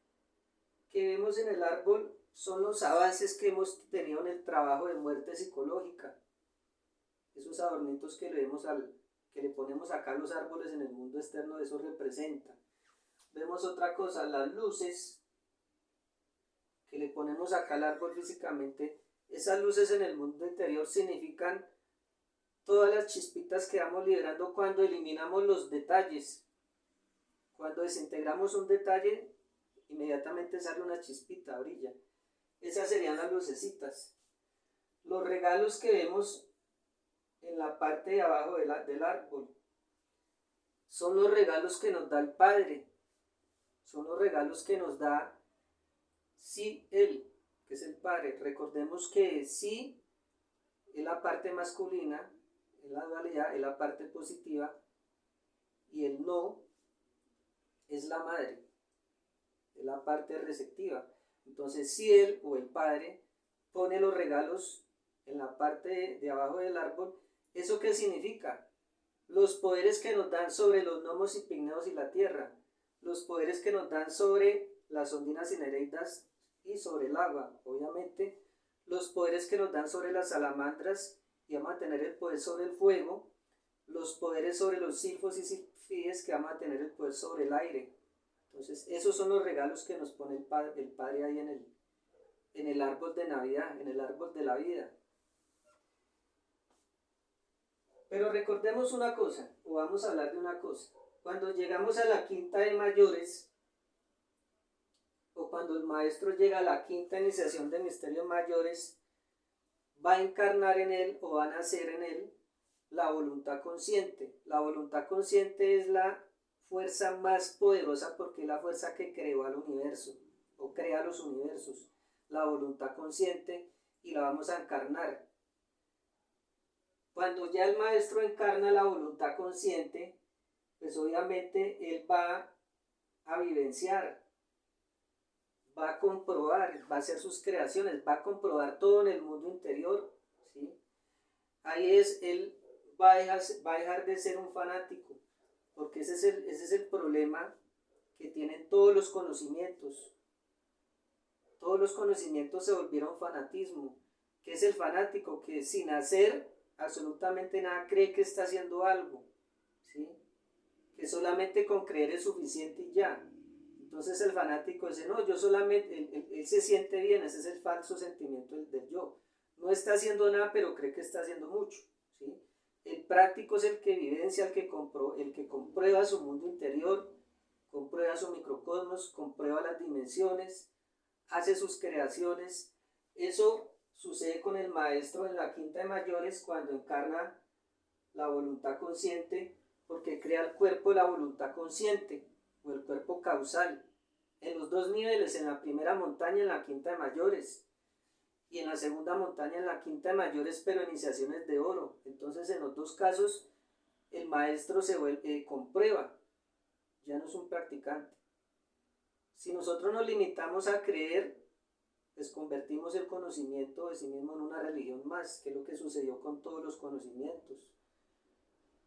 que vemos en el árbol son los avances que hemos tenido en el trabajo de muerte psicológica. Esos adornitos que le ponemos acá a los árboles en el mundo externo, eso representa. Vemos otra cosa, las luces que le ponemos acá al árbol físicamente, esas luces en el mundo interior significan todas las chispitas que vamos liberando cuando eliminamos los detalles. Cuando desintegramos un detalle, inmediatamente sale una chispita, brilla. Esas serían las lucecitas. Los regalos que vemos en la parte de abajo del árbol son los regalos que nos da el Padre. Son los regalos que nos da sí Él, que es el Padre. Recordemos que sí es la parte masculina, es la dualidad, es la parte positiva, y el no es la madre, es la parte receptiva. Entonces, si Él o el Padre pone los regalos en la parte de abajo del árbol, ¿eso qué significa? Los poderes que nos dan sobre los gnomos y pigmeos y la tierra, los poderes que nos dan sobre las ondinas y nereidas y sobre el agua, obviamente, los poderes que nos dan sobre las salamandras, y vamos a tener el poder sobre el fuego, los poderes sobre los silfos y silfides, que vamos a tener el poder sobre el aire. Entonces, esos son los regalos que nos pone el Padre ahí en el árbol de Navidad, en el árbol de la vida. Pero recordemos una cosa, o vamos a hablar de una cosa. Cuando llegamos a la quinta de mayores, o cuando el maestro llega a la quinta iniciación de misterios mayores, va a encarnar en él, o va a nacer en él, la voluntad consciente. La voluntad consciente es la fuerza más poderosa, porque es la fuerza que creó al universo, o crea los universos. La voluntad consciente, y la vamos a encarnar. Cuando ya el maestro encarna la voluntad consciente, pues obviamente él va a vivenciar, va a comprobar, va a hacer sus creaciones, va a comprobar todo en el mundo interior, ¿sí? Ahí él va a dejar de ser un fanático, porque ese es el problema que tienen todos los conocimientos. Todos los conocimientos se volvieron fanatismo. ¿Qué es el fanático? Que sin hacer absolutamente nada cree que está haciendo algo, ¿sí? Que solamente con creer es suficiente y ya. Entonces el fanático dice, no, yo solamente, él se siente bien, ese es el falso sentimiento del yo. No está haciendo nada, pero cree que está haciendo mucho, ¿sí? El práctico es el que vivencia, el que comprueba su mundo interior, comprueba su microcosmos, comprueba las dimensiones, hace sus creaciones. Eso sucede con el maestro en la quinta de mayores, cuando encarna la voluntad consciente, porque crea el cuerpo de la voluntad consciente, o el cuerpo causal, en los dos niveles, en la primera montaña, en la quinta de mayores, y en la segunda montaña, en la quinta de mayores, pero iniciaciones de oro. Entonces en los dos casos el maestro comprueba, ya no es un practicante. Si nosotros nos limitamos a creer, pues convertimos el conocimiento de sí mismo en una religión más, que es lo que sucedió con todos los conocimientos.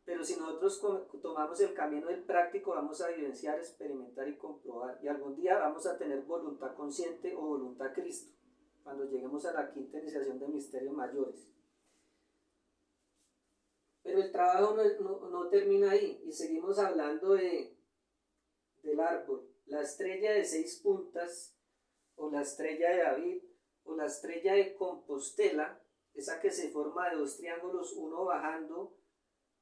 Pero si nosotros tomamos el camino del práctico, vamos a vivenciar, experimentar y comprobar, y algún día vamos a tener voluntad consciente o voluntad Cristo, cuando lleguemos a la quinta iniciación de misterios mayores. Pero el trabajo no termina ahí, y seguimos hablando del árbol. La estrella de 6 puntas, o la estrella de David, o la estrella de Compostela, esa que se forma de 2 triángulos, uno bajando,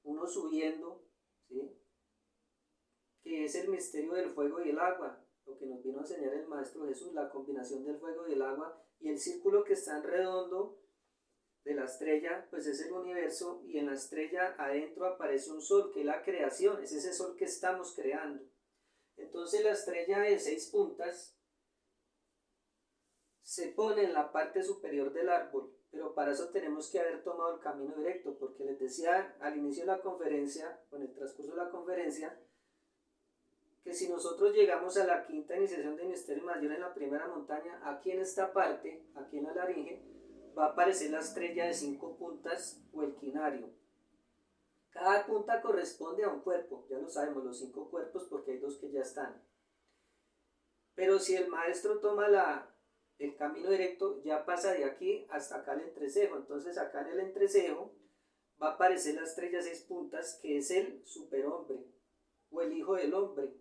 uno subiendo, ¿sí? Que es el misterio del fuego y el agua, lo que nos vino a enseñar el Maestro Jesús, la combinación del fuego y el agua, y el círculo que está en redondo de la estrella pues es el universo, y en la estrella adentro aparece un sol, que es la creación, es ese sol que estamos creando. Entonces la estrella de 6 puntas se pone en la parte superior del árbol, pero para eso tenemos que haber tomado el camino directo, porque les decía al inicio de la conferencia, o en el transcurso de la conferencia, que si nosotros llegamos a la quinta iniciación de misterio mayor en la primera montaña, aquí en esta parte, aquí en la laringe, va a aparecer la estrella de 5 puntas o el quinario. Cada punta corresponde a un cuerpo, ya lo sabemos, los 5 cuerpos, porque hay 2 que ya están. Pero si el maestro toma el camino directo, ya pasa de aquí hasta acá el entrecejo. Entonces acá en el entrecejo va a aparecer la estrella de 6 puntas, que es el superhombre o el hijo del hombre.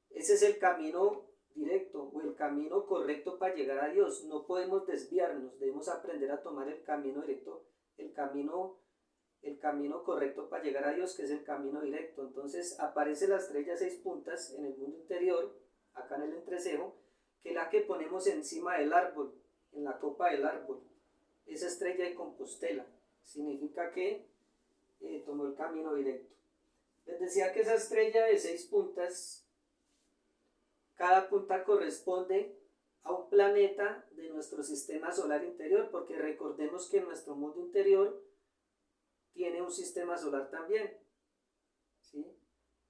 Ese es el camino directo o el camino correcto para llegar a Dios. No podemos desviarnos, debemos aprender a tomar el camino directo, el camino correcto para llegar a Dios, que es el camino directo. Entonces aparece la estrella de 6 puntas en el mundo interior, acá en el entrecejo, que es la que ponemos encima del árbol, en la copa del árbol. Esa estrella de Compostela significa que tomó el camino directo. Les decía que esa estrella de 6 puntas, cada punta corresponde a un planeta de nuestro sistema solar interior, porque recordemos que nuestro mundo interior tiene un sistema solar también, ¿sí?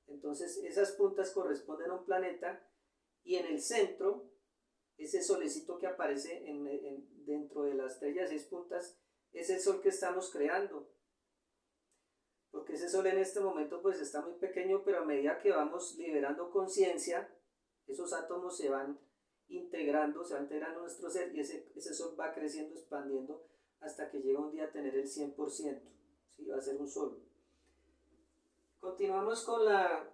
Entonces esas puntas corresponden a un planeta, y en el centro, ese solecito que aparece dentro de la estrella de 6 puntas, es el sol que estamos creando, porque ese sol en este momento pues está muy pequeño, pero a medida que vamos liberando conciencia, esos átomos se van integrando, en nuestro ser, y ese sol va creciendo, expandiendo, hasta que llega un día a tener el 100%, ¿sí? Va a ser un sol. Continuamos con la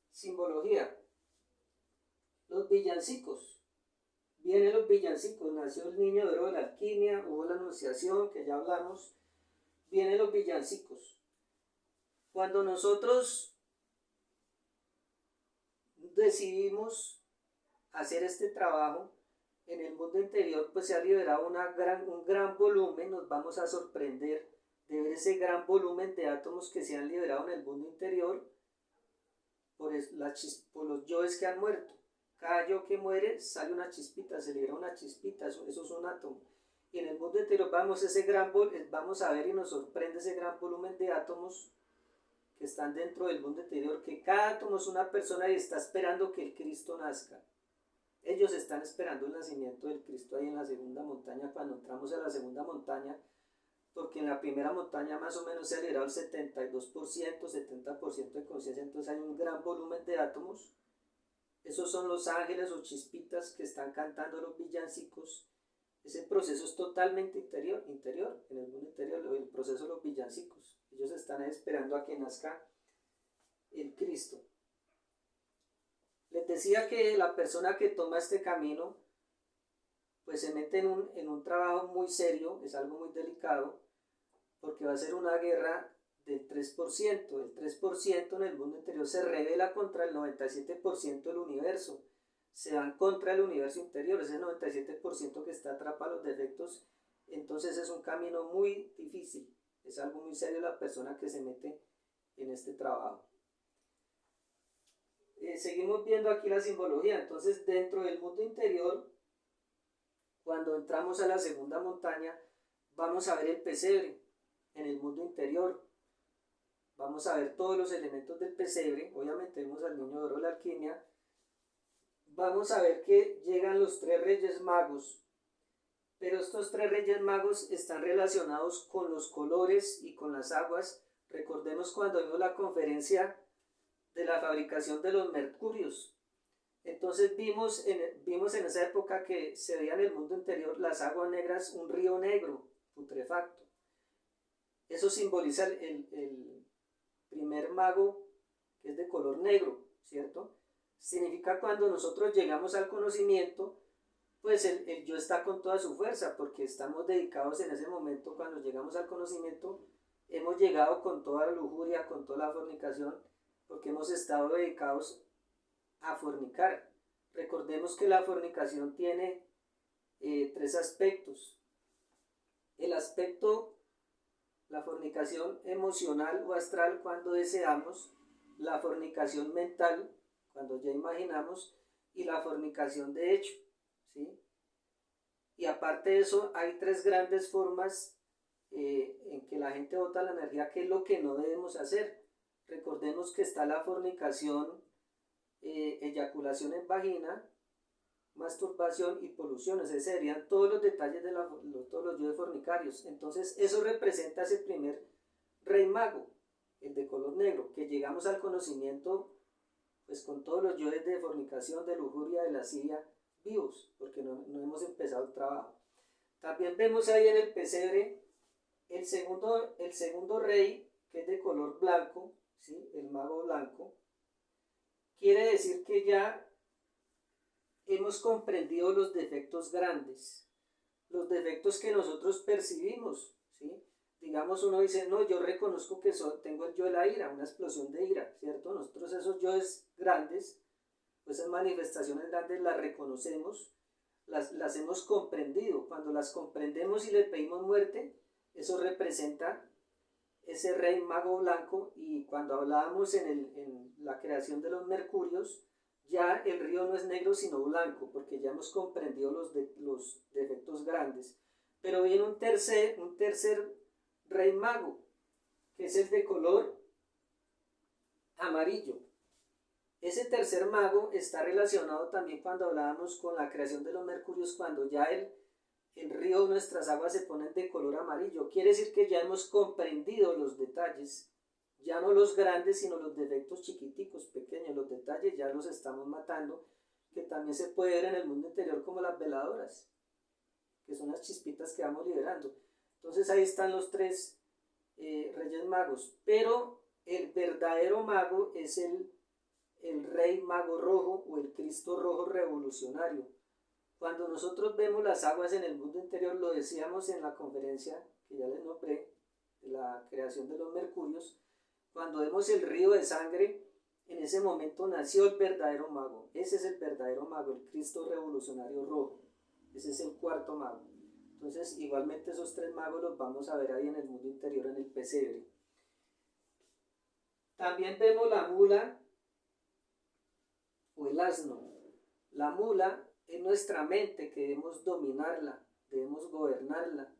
simbología. Los villancicos. Vienen los villancicos, nació el niño de oro de la alquimia, hubo la anunciación, que ya hablamos. Vienen los villancicos. Cuando nosotros decidimos hacer este trabajo en el mundo interior, pues se ha liberado un gran volumen. Nos vamos a sorprender de ver ese gran volumen de átomos que se han liberado en el mundo interior por los yoes que han muerto. Cada yo que muere sale una chispita, se libera una chispita, eso es un átomo. Y en el mundo interior vamos a ver, y nos sorprende ese gran volumen de átomos que están dentro del mundo interior, que cada átomo es una persona y está esperando que el Cristo nazca. Ellos están esperando el nacimiento del Cristo ahí en la segunda montaña, cuando entramos a la segunda montaña, porque en la primera montaña más o menos se ha liberado el 72%, 70% de conciencia, entonces hay un gran volumen de átomos. Esos son los ángeles o chispitas que están cantando los villancicos. Ese proceso es totalmente interior, en el mundo interior, el proceso de los villancicos. Ellos están esperando a que nazca el Cristo. Les decía que la persona que toma este camino pues se mete en un trabajo muy serio, es algo muy delicado, porque va a ser una guerra del 3%. El 3% en el mundo interior se revela contra el 97% del universo. Se van contra el universo interior, ese 97% que está atrapado a los defectos. Entonces es un camino muy difícil, es algo muy serio la persona que se mete en este trabajo. Seguimos viendo aquí la simbología. Entonces, dentro del mundo interior, cuando entramos a la segunda montaña, vamos a ver el pesebre en el mundo interior. Vamos a ver todos los elementos del pesebre. Obviamente vemos al niño de oro de la alquimia. Vamos a ver que llegan los 3 reyes magos. Pero estos 3 reyes magos están relacionados con los colores y con las aguas. Recordemos cuando vimos la conferencia de la fabricación de los mercurios. Entonces vimos en esa época que se veía en el mundo interior las aguas negras, un río negro, putrefacto. Eso simboliza el primer mago, que es de color negro, ¿cierto? Significa cuando nosotros llegamos al conocimiento, pues el yo está con toda su fuerza, porque estamos dedicados en ese momento. Cuando llegamos al conocimiento, hemos llegado con toda la lujuria, con toda la fornicación, porque hemos estado dedicados a fornicar. Recordemos que la fornicación tiene 3 aspectos. El aspecto, la fornicación emocional o astral cuando deseamos, la fornicación mental cuando ya imaginamos y la fornicación de hecho, ¿sí? Y aparte de eso hay tres grandes formas en que la gente bota la energía, que es lo que no debemos hacer. Recordemos que está la fornicación, eyaculación en vagina, masturbación y polución. Esos serían todos los detalles de todos los yoes fornicarios. Entonces eso representa ese primer rey mago, el de color negro, que llegamos al conocimiento pues con todos los yoes de fornicación, de lujuria, de lascivia vivos, porque no hemos empezado el trabajo. También vemos ahí en el pesebre el segundo rey, que es de color blanco, ¿sí? El mago blanco. Quiere decir que ya hemos comprendido los defectos grandes, los defectos que nosotros percibimos, ¿sí? Digamos, uno dice, no, yo reconozco que tengo el yo de la ira, una explosión de ira, ¿cierto? Nosotros esos yoes grandes, pues esas manifestaciones grandes las reconocemos, las hemos comprendido. Cuando las comprendemos y le pedimos muerte, eso representa ese rey mago blanco. Y cuando hablábamos en la creación de los mercurios, ya el río no es negro sino blanco, porque ya hemos comprendido los defectos grandes. Pero viene un tercer rey mago, que es el de color amarillo. Ese tercer mago está relacionado también cuando hablábamos con la creación de los mercurios, cuando ya el río, nuestras aguas se ponen de color amarillo. Quiere decir que ya hemos comprendido los detalles, ya no los grandes, sino los defectos chiquiticos, pequeños. Los detalles ya los estamos matando, que también se puede ver en el mundo interior como las veladoras, que son las chispitas que vamos liberando. Entonces ahí están los tres reyes magos, pero el verdadero mago es el rey mago rojo o el Cristo rojo revolucionario. Cuando nosotros vemos las aguas en el mundo interior, lo decíamos en la conferencia que ya les nombré, de la creación de los mercurios, cuando vemos el río de sangre, en ese momento nació el verdadero mago. Ese es el verdadero mago, el Cristo revolucionario rojo. Ese es el cuarto mago. Entonces, igualmente esos tres magos los vamos a ver ahí en el mundo interior, en el pesebre. También vemos la mula o el asno. La mula es nuestra mente, que debemos dominarla, debemos gobernarla,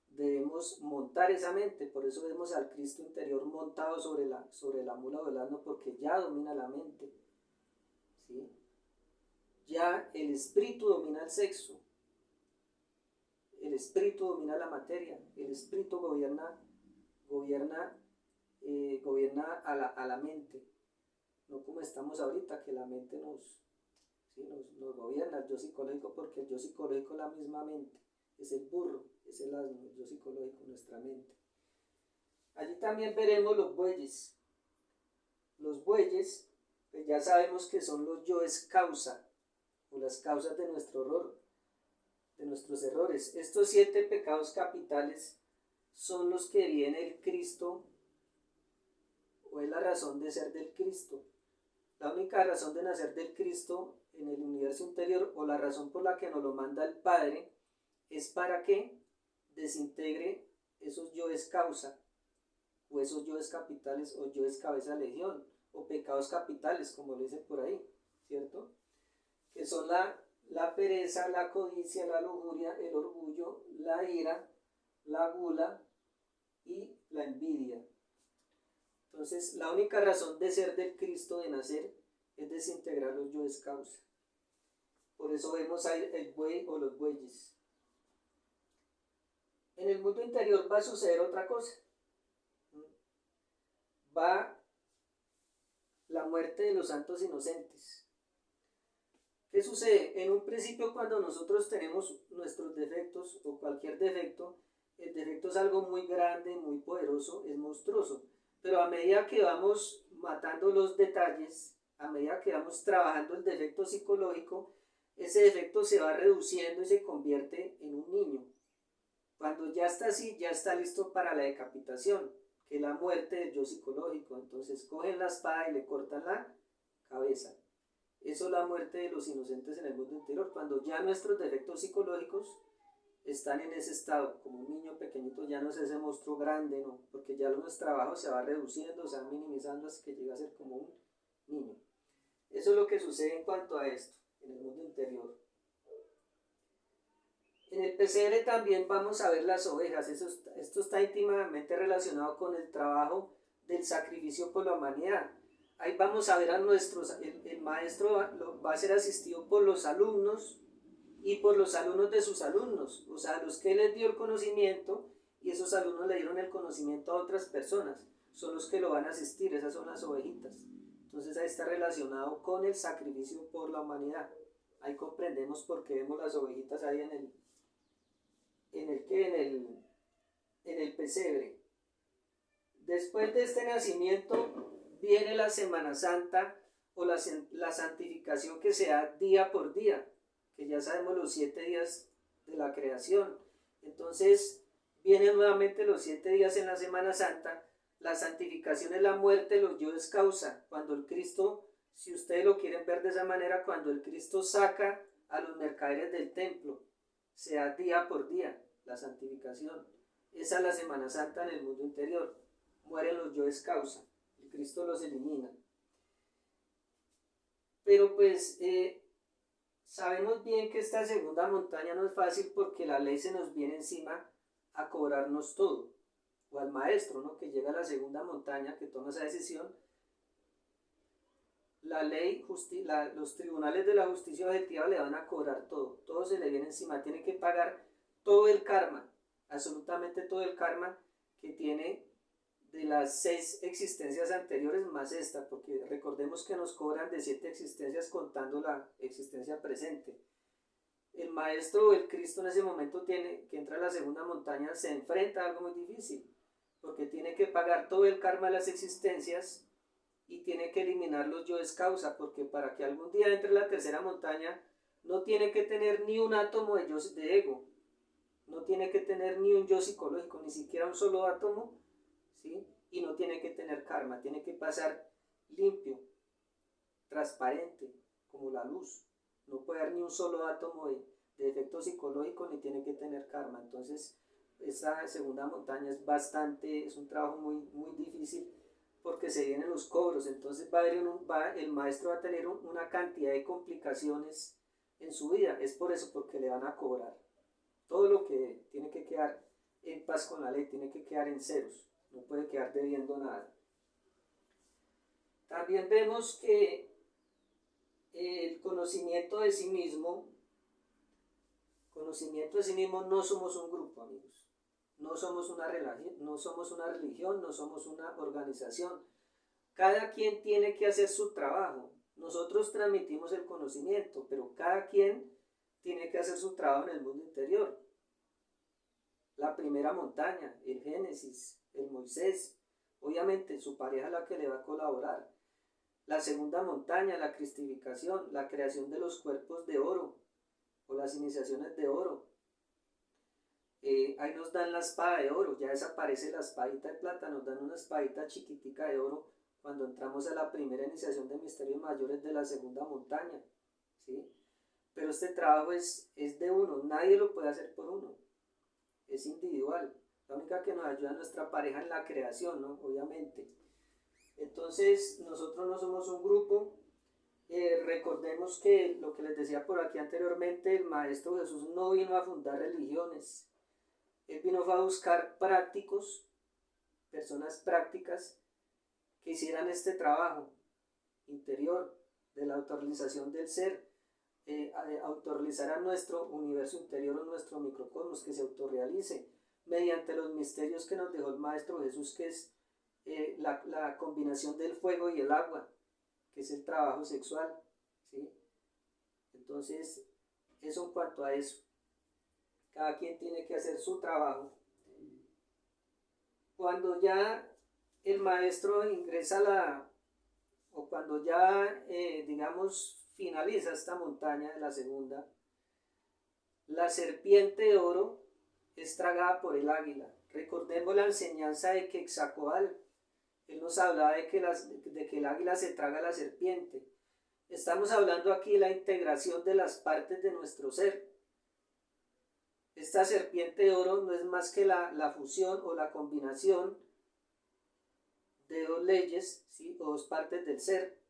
debemos montar esa mente. Por eso vemos al Cristo interior montado sobre la mula o el asno, porque ya domina la mente, ¿sí? Ya el espíritu domina el sexo, el espíritu domina la materia, el espíritu gobierna a la mente, no como estamos ahorita, que la mente nos gobierna, el yo psicológico, porque el yo psicológico es la misma mente, es el burro, es el asno, el yo psicológico, nuestra mente. Allí también veremos los bueyes. Los bueyes, pues ya sabemos que son los yoes causa, o las causas de nuestro horror, de nuestros errores. Estos 7 pecados capitales son los que viene el Cristo, o es la razón de ser del Cristo. La única razón de nacer del Cristo en el universo interior, o la razón por la que nos lo manda el Padre, es para que desintegre esos yoes causa, o esos yoes capitales, o yoes cabeza legión, o pecados capitales, como lo dicen por ahí, ¿cierto? Que son la pereza, la codicia, la lujuria, el orgullo, la ira, la gula y la envidia. Entonces, la única razón de ser del Cristo, de nacer, es desintegrar los yoes causa. Por eso vemos ahí el buey o los bueyes. En el mundo interior va a suceder otra cosa. Va la muerte de los santos inocentes. ¿Qué sucede? En un principio, cuando nosotros tenemos nuestros defectos o cualquier defecto, el defecto es algo muy grande, muy poderoso, es monstruoso. Pero a medida que vamos matando los detalles, a medida que vamos trabajando el defecto psicológico, ese defecto se va reduciendo y se convierte en un niño. Cuando ya está así, ya está listo para la decapitación, que es la muerte del yo psicológico. Entonces cogen la espada y le cortan la cabeza. Eso es la muerte de los inocentes en el mundo interior, cuando ya nuestros defectos psicológicos están en ese estado, como un niño pequeñito, ya no es ese monstruo grande, no, porque ya los trabajos se va reduciendo, se va minimizando hasta que llega a ser como un niño. Eso es lo que sucede en cuanto a esto, en el mundo interior. En el pesebre también vamos a ver las ovejas. Esto está íntimamente relacionado con el trabajo del sacrificio por la humanidad. Ahí vamos a ver a el maestro va a ser asistido por los alumnos y por los alumnos de sus alumnos, o sea, los que les dio el conocimiento y esos alumnos le dieron el conocimiento a otras personas, son los que lo van a asistir, esas son las ovejitas. Entonces ahí está relacionado con el sacrificio por la humanidad. Ahí comprendemos por qué vemos las ovejitas ahí en el pesebre. Después de este nacimiento viene la Semana Santa o la santificación que se da día por día, que ya sabemos los 7 días de la creación. Entonces vienen nuevamente los 7 días en la Semana Santa. La santificación es la muerte de los yoes causa, cuando el Cristo, si ustedes lo quieren ver de esa manera, cuando el Cristo saca a los mercaderes del templo, se da día por día la santificación. Esa es la Semana Santa en el mundo interior. Mueren los yoes causa, el Cristo los elimina. Pero pues sabemos bien que esta segunda montaña no es fácil porque la ley se nos viene encima a cobrarnos todo, o al maestro, ¿no? Que llega a la segunda montaña, que toma esa decisión. La ley, los tribunales de la justicia objetiva le van a cobrar todo se le viene encima, tiene que pagar todo el karma, absolutamente todo el karma que tiene de las 6 existencias anteriores más esta, porque recordemos que nos cobran de 7 existencias contando la existencia presente. El maestro, el Cristo en ese momento que entra a la segunda montaña, se enfrenta a algo muy difícil, porque tiene que pagar todo el karma de las existencias y tiene que eliminar los yoes causa, porque para que algún día entre la tercera montaña no tiene que tener ni un átomo de ego, no tiene que tener ni un yo psicológico, ni siquiera un solo átomo, ¿sí? Y no tiene que tener karma, tiene que pasar limpio, transparente, como la luz. No puede haber ni un solo átomo de efecto psicológico, ni tiene que tener karma. Entonces, esta segunda montaña es un trabajo muy difícil porque se vienen los cobros. Entonces el maestro va a tener una cantidad de complicaciones en su vida. Es por eso, porque le van a cobrar. Todo lo que tiene que quedar en paz con la ley, tiene que quedar en ceros. No puede quedar debiendo nada. También vemos que el conocimiento de sí mismo no somos un grupo, amigos. No somos una religión, no somos una organización. Cada quien tiene que hacer su trabajo. Nosotros transmitimos el conocimiento, pero cada quien tiene que hacer su trabajo en el mundo interior. La primera montaña, el Génesis, el Moisés, obviamente su pareja es la que le va a colaborar. La segunda montaña, la cristificación, la creación de los cuerpos de oro o las iniciaciones de oro. Ahí nos dan la espada de oro, ya desaparece la espadita de plata, nos dan una espadita chiquitica de oro cuando entramos a la primera iniciación de misterios mayores de la segunda montaña, ¿sí? Pero este trabajo es de uno, nadie lo puede hacer por uno, es individual. La única que nos ayuda es nuestra pareja en la creación, ¿no? Obviamente. Entonces, nosotros no somos un grupo. Recordemos que lo que les decía por aquí anteriormente, el Maestro Jesús no vino a fundar religiones. Él vino a buscar prácticos, personas prácticas que hicieran este trabajo interior de la autorrealización del ser, autorrealizar a nuestro universo interior o nuestro microcosmos, que se autorrealice mediante los misterios que nos dejó el Maestro Jesús, que es la combinación del fuego y el agua, que es el trabajo sexual, ¿sí? Entonces, eso en cuanto a eso. Cada quien tiene que hacer su trabajo. Cuando ya el maestro ingresa o cuando ya, digamos, finaliza esta montaña de la segunda, la serpiente de oro es tragada por el águila. Recordemos la enseñanza de Quetzalcóatl. Él nos hablaba de que el águila se traga a la serpiente. Estamos hablando aquí de la integración de las partes de nuestro ser. esta serpiente de oro no es más que la fusión o la combinación de dos leyes, ¿sí? O dos partes del ser.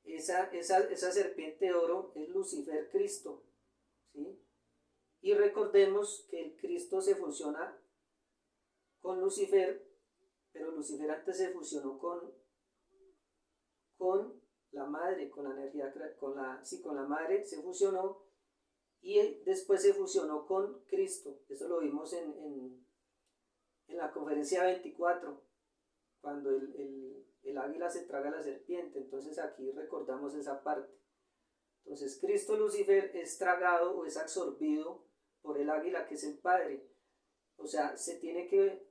Esa serpiente de oro es Lucifer Cristo, ¿sí? Y recordemos que el Cristo se fusiona con Lucifer, pero Lucifer antes se fusionó con la madre, con la energía, con la madre se fusionó y después se fusionó con Cristo. Eso lo vimos en la conferencia 24, cuando el águila se traga a la serpiente. Entonces aquí recordamos esa parte. Entonces Cristo Lucifer es tragado o es absorbido por el águila, que es el Padre. O sea, se tiene que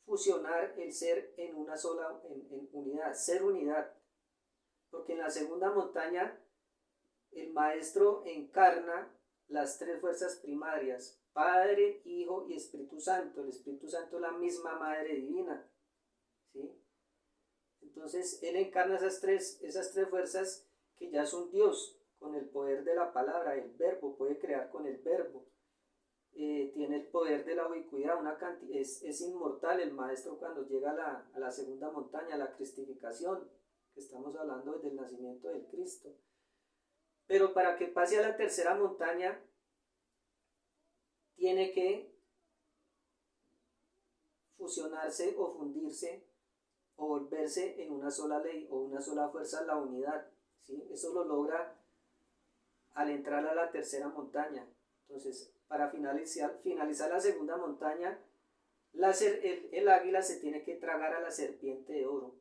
fusionar el ser en una sola, en unidad, ser unidad. Porque en la segunda montaña el Maestro encarna las tres fuerzas primarias: Padre, Hijo y Espíritu Santo. El Espíritu Santo es la misma Madre Divina, ¿sí? Entonces Él encarna esas tres fuerzas, que ya son Dios, con el poder de la palabra, el verbo, puede crear con el verbo. Tiene el poder de la ubicuidad, es inmortal el Maestro cuando llega a la segunda montaña, la cristificación, que estamos hablando desde el nacimiento del Cristo. Pero para que pase a la tercera montaña, tiene que fusionarse o fundirse o volverse en una sola ley o una sola fuerza, la unidad, ¿sí? Eso lo logra al entrar a la tercera montaña. Entonces, para finalizar la segunda montaña, el águila se tiene que tragar a la serpiente de oro.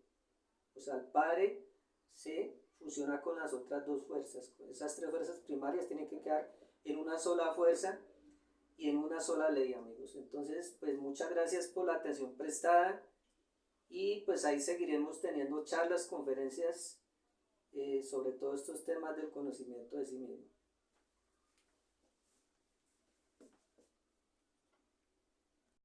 O sea, el Padre se fusiona con las otras dos fuerzas. Esas tres fuerzas primarias tienen que quedar en una sola fuerza y en una sola ley, amigos. Entonces, pues muchas gracias por la atención prestada, y pues ahí seguiremos teniendo charlas, conferencias sobre todos estos temas del conocimiento de sí mismo.